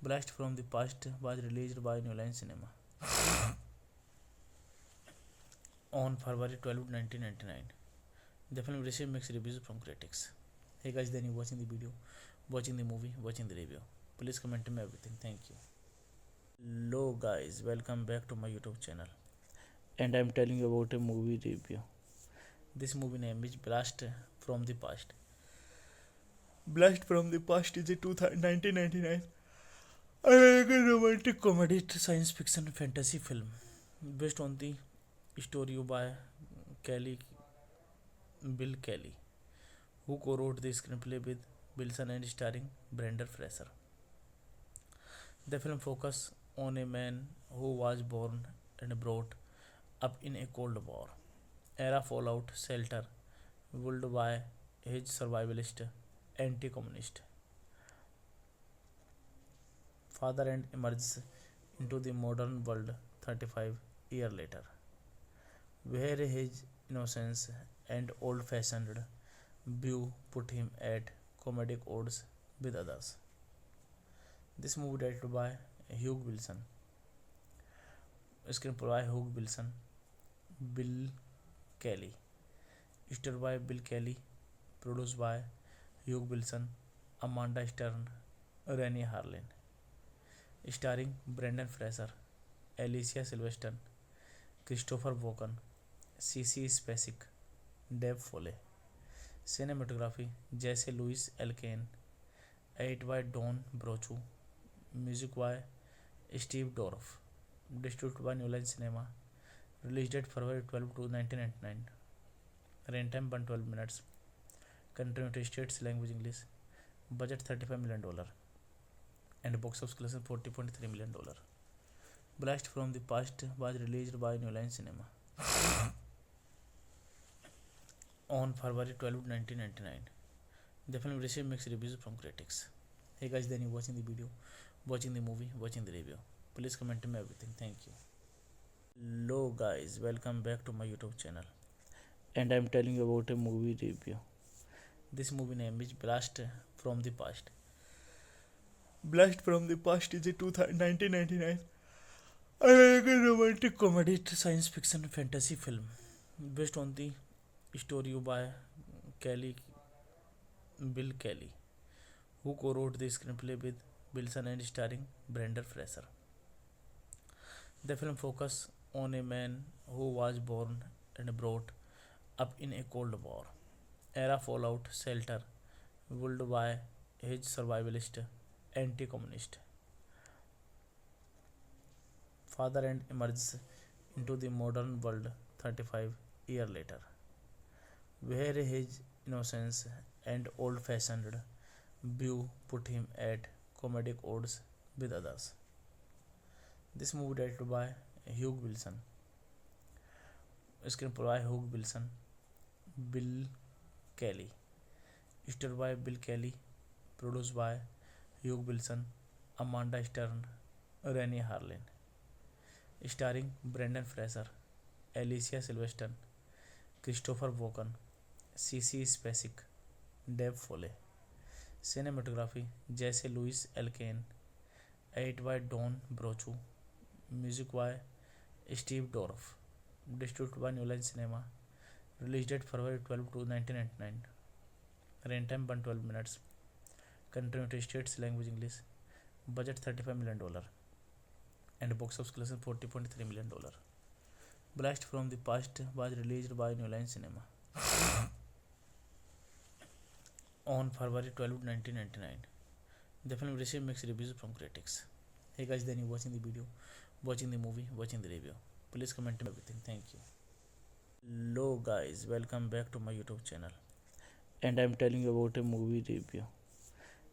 Blast from the Past was released by New Line Cinema on February 12, 1999. The film received mixed reviews from critics. Hey guys, then you watching the video, watching the movie, watching the review. Please comment me everything. Thank you. Hello guys, welcome back to my YouTube channel. And I am telling you about a movie review. Blast from the Past is a 1999 American romantic comedy science fiction fantasy film based on the story by Bill Kelly, who co-wrote the screenplay with Wilson and starring Brendan Fraser. The film focuses on a man who was born and brought up in a Cold War era fallout shelter ruled by his survivalist anti-communist father and emerges into the modern world 35 years later, where his innocence and old-fashioned view put him at comedic odds with others. This movie directed by Hugh Wilson, screenplay by Hugh Wilson, Bill Kelly, starred by Bill Kelly, produced by Hugh Wilson, Amanda Stern, Rennie Harlin, starring Brendan Fraser, Alicia Silverstone, Christopher Walken, CC Spacek, Dave Foley. Cinematography Jesse Louis Elkane. Edit by Don Brochu. Music by Steve Dorff. Distributed by New Line Cinema. Release date February 12 1999. Runtime 112 minutes. Country United States, language English. Budget $35 million. And box office collection $40.3 million. Blast from the Past was released by New Line Cinema on February 12, 1999. The film received mixed reviews from critics. Hey guys, then you watching the video, watching the movie, watching the review. Please comment me everything. Thank you. Hello guys, welcome back to my YouTube channel. And I am telling you about a movie review. This movie name is Blast from the Past. Blast from the Past is a 1999 American romantic comedy science fiction fantasy film based on the story by Kelly Bill Kelly, who co-wrote the screenplay with Wilson and starring Brendan Fraser. The film focuses on a man who was born and brought up in a Cold War era fallout shelter ruled by his survivalist anti-communist father and emerges into the modern world 35 years later, where his innocence and old-fashioned view put him at comedic odds with others. This movie directed by Hugh Wilson, screenplay by Hugh Wilson, Bill Kelly, starred by Bill Kelly, produced by Hugh Wilson, Amanda Stern, Rennie Harlin, starring Brendan Fraser, Alicia Silverstone, Christopher Walken, C.C. Spacek, Dave Foley. Cinematography Jesse Louis Elkane, edit by Don Brochu, music by Steve Dorff, distributed by New Line Cinema, release date February 12 1999, runtime 112 minutes, country United States, language English, budget $35 million, and box office collection $40.3 million. Blast from the Past was released by New Line Cinema on February 12, 1999. The film received mixed reviews from critics. Hey guys, then you watching the video, watching the movie, watching the review. Please comment everything. Thank you. Hello guys, welcome back to my YouTube channel. And I am telling you about a movie review.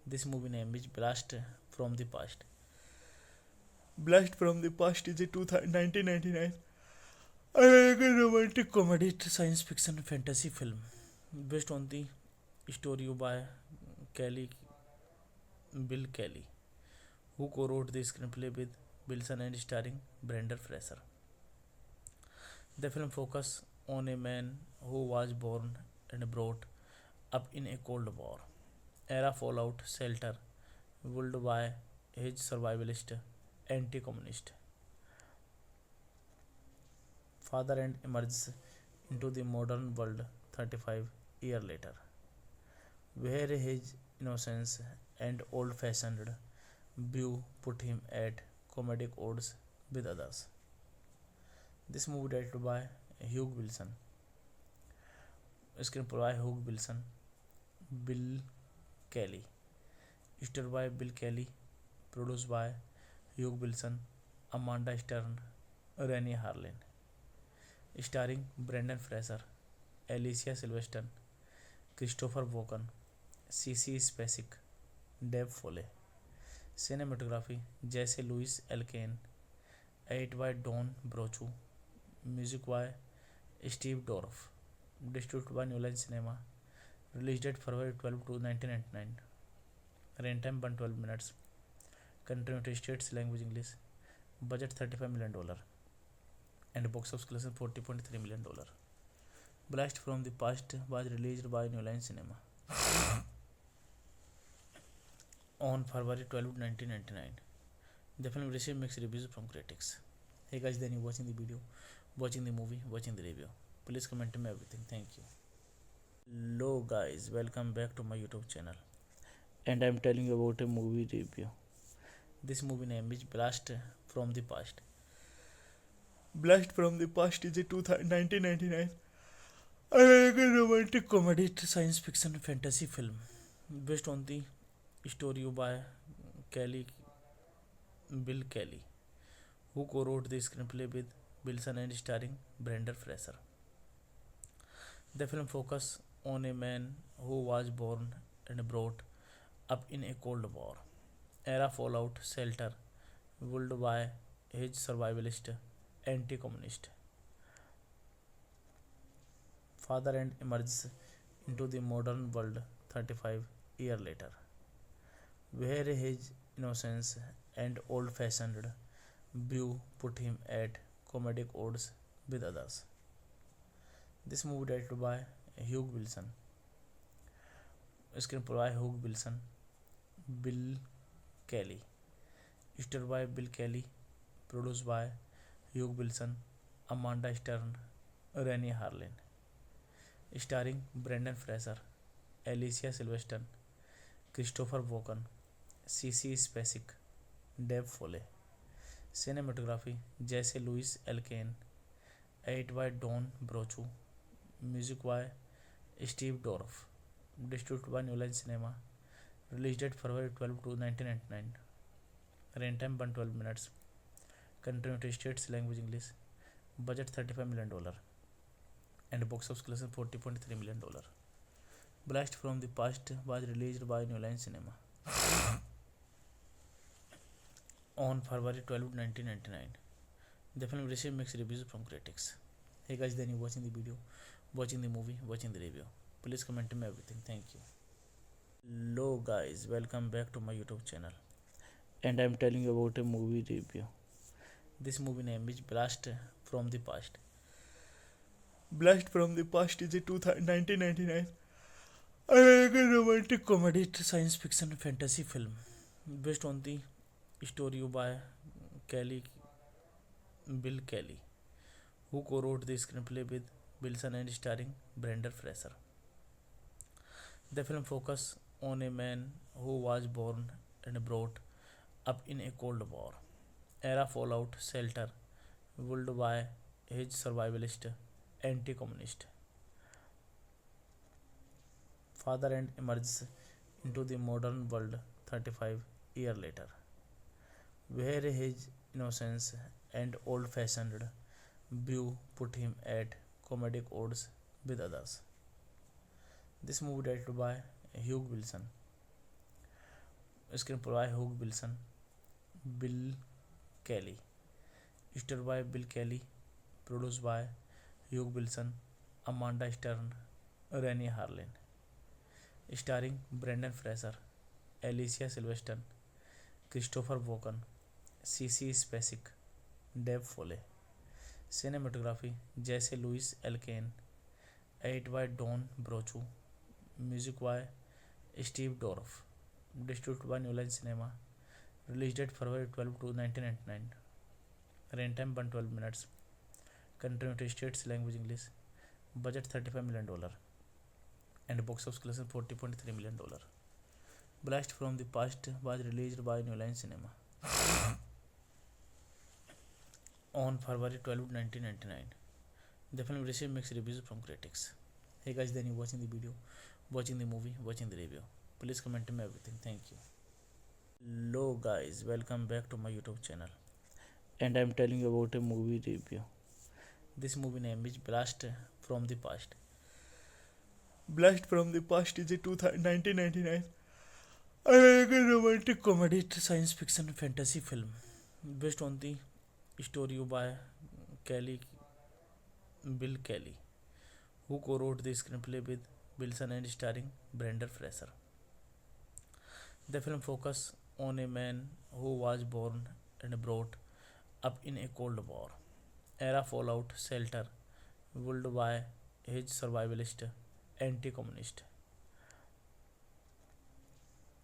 This movie name is Blast from the Past. Blast from the Past is a 1999 American romantic comedy science fiction fantasy film based on the story by Bill Kelly, who co-wrote the screenplay with Wilson and starring Brendan Fraser. The film focuses on a man who was born and brought up in a Cold War era fallout shelter ruled by his survivalist anti-communist father and emerges into the modern world 35 years later, where his innocence and old-fashioned view put him at comedic odds with others. This movie directed by Hugh Wilson, screenplay by Hugh Wilson, Bill Kelly, starred by Bill Kelly, produced by Hugh Wilson, Amanda Stern, Rennie Harlin, starring Brendan Fraser, Alicia Silverstone, Christopher Walken, C.C. Spacek, Dave Foley. Cinematography Jesse Louis Elkane, edit by Don Brochu, music by Steve Dorff, distributed by New Line Cinema, release date February 12 1999, runtime 112 minutes, country United States, language English, budget $35 million, and box office collection $40.3 million. Blast from the Past was released by New Line Cinema on February 12, 1999. The film received mixed reviews from critics. Hey guys, then you watching the video, watching the movie, watching the review. Please comment me everything. Thank you. Hello guys, welcome back to my YouTube channel. And I am telling you about a movie review. This movie name is Blast from the Past. Blast from the Past is a 1999 American romantic comedy science fiction fantasy film based on the story by Bill Kelly, who co-wrote the screenplay with Wilson and starring Brendan Fraser. The film focuses on a man who was born and brought up in a Cold War era fallout shelter ruled by his survivalist anti-communist father and emerges into the modern world 35 years later, where his innocence and old-fashioned view put him at comedic odds with others. This movie directed by Hugh Wilson, screenplay by Hugh Wilson, Bill Kelly, starred by Bill Kelly, produced by Hugh Wilson, Amanda Stern, Rennie Harlin, starring Brendan Fraser, Alicia Silverstone, Christopher Walken, Cece Spacek, Dave Foley. Cinematography Jesse Louis Elkane, edit by Don Brochu, music by Steve Dorff, distributed by New Line Cinema, release date February 12 1999, runtime 112 minutes, country United States, language English, budget $35 million, and box office collection $40.3 million. Blast from the Past was released by New Line Cinema on February 12, 1999. The film received mixed reviews from critics. Hey guys, then you watching the video, watching the movie, watching the review. Please comment me everything. Thank you. Hello guys, welcome back to my YouTube channel. And I am telling you about a movie review. This movie name is Blast from the Past. Blast from the Past is a 1999 American romantic comedy science fiction fantasy film based on the story by Bill Kelly, who co-wrote the screenplay with Wilson and starring Brendan Fraser. The film focuses on a man who was born and brought up in a Cold War era fallout shelter built by his survivalist anti-communist father and emerges into the modern world 35 years later, where his innocence and old-fashioned view put him at comedic odds with others. This movie directed by Hugh Wilson, screenplay by Hugh Wilson, Bill Kelly, starred by Bill Kelly, produced by Hugh Wilson, Amanda Stern, Rennie Harlin, starring Brendan Fraser, Alicia Silverstone, Christopher Walken, Cece Spacek, Dave Foley. Cinematography Jesse Louis Elkane, edit by Don Brochu, music by Steve Dorff, distributed by New Line Cinema, release date February 12 1999, runtime 112 minutes, country United States, language English, budget $35 million, and box office collection $40.3 million. Blast from the Past was released by New Line Cinema on February 12, 1999. The film received mixed reviews from critics. Hey guys, then you watching the video, watching the movie, watching the review. Please comment me everything. Thank you. Hello guys, welcome back to my YouTube channel. And I am telling you about a movie review. This movie name is Blast from the Past. Blast from the Past is a 1999 American romantic comedy science fiction fantasy film based on the story by Bill Kelly, who co-wrote the screenplay with Wilson and starring Brendan Fraser. The film focuses on a man who was born and brought up in a Cold War era fallout shelter built by his survivalist anti-communist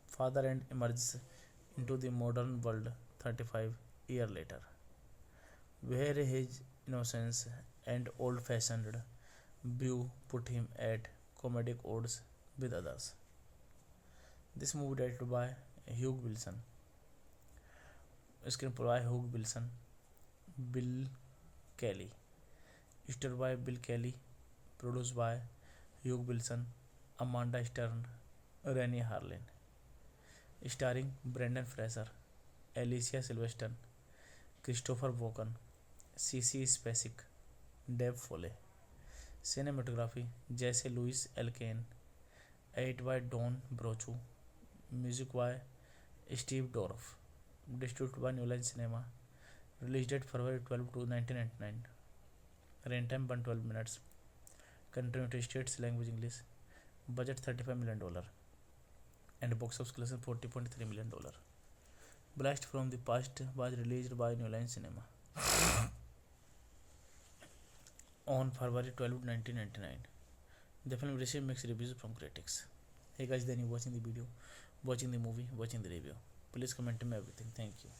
father and emerges into the modern world 35 years later, where his innocence and old-fashioned view put him at comedic odds with others. This movie directed by Hugh Wilson, screenplay by Hugh Wilson, Bill Kelly, starred by Bill Kelly, produced by Hugh Wilson, Amanda Stern, Rennie Harlin, starring Brendan Fraser, Alicia Silverstone, Christopher Walken, Cece Spacek, Dave Foley. Cinematography Jesse Louis Elkane, edit by Don Brochu, music by Steve Dorff, distributed by New Line Cinema, release date February 12 1999, runtime 112 minutes, country United States, language English, budget $35 million, and box office collection $40.3 million. Blast from the Past was released by New Line Cinema on February 12, 1999. The film received mixed reviews from critics. Hey guys, then you watching the video, watching the movie, watching the review. Please comment me everything. Thank you.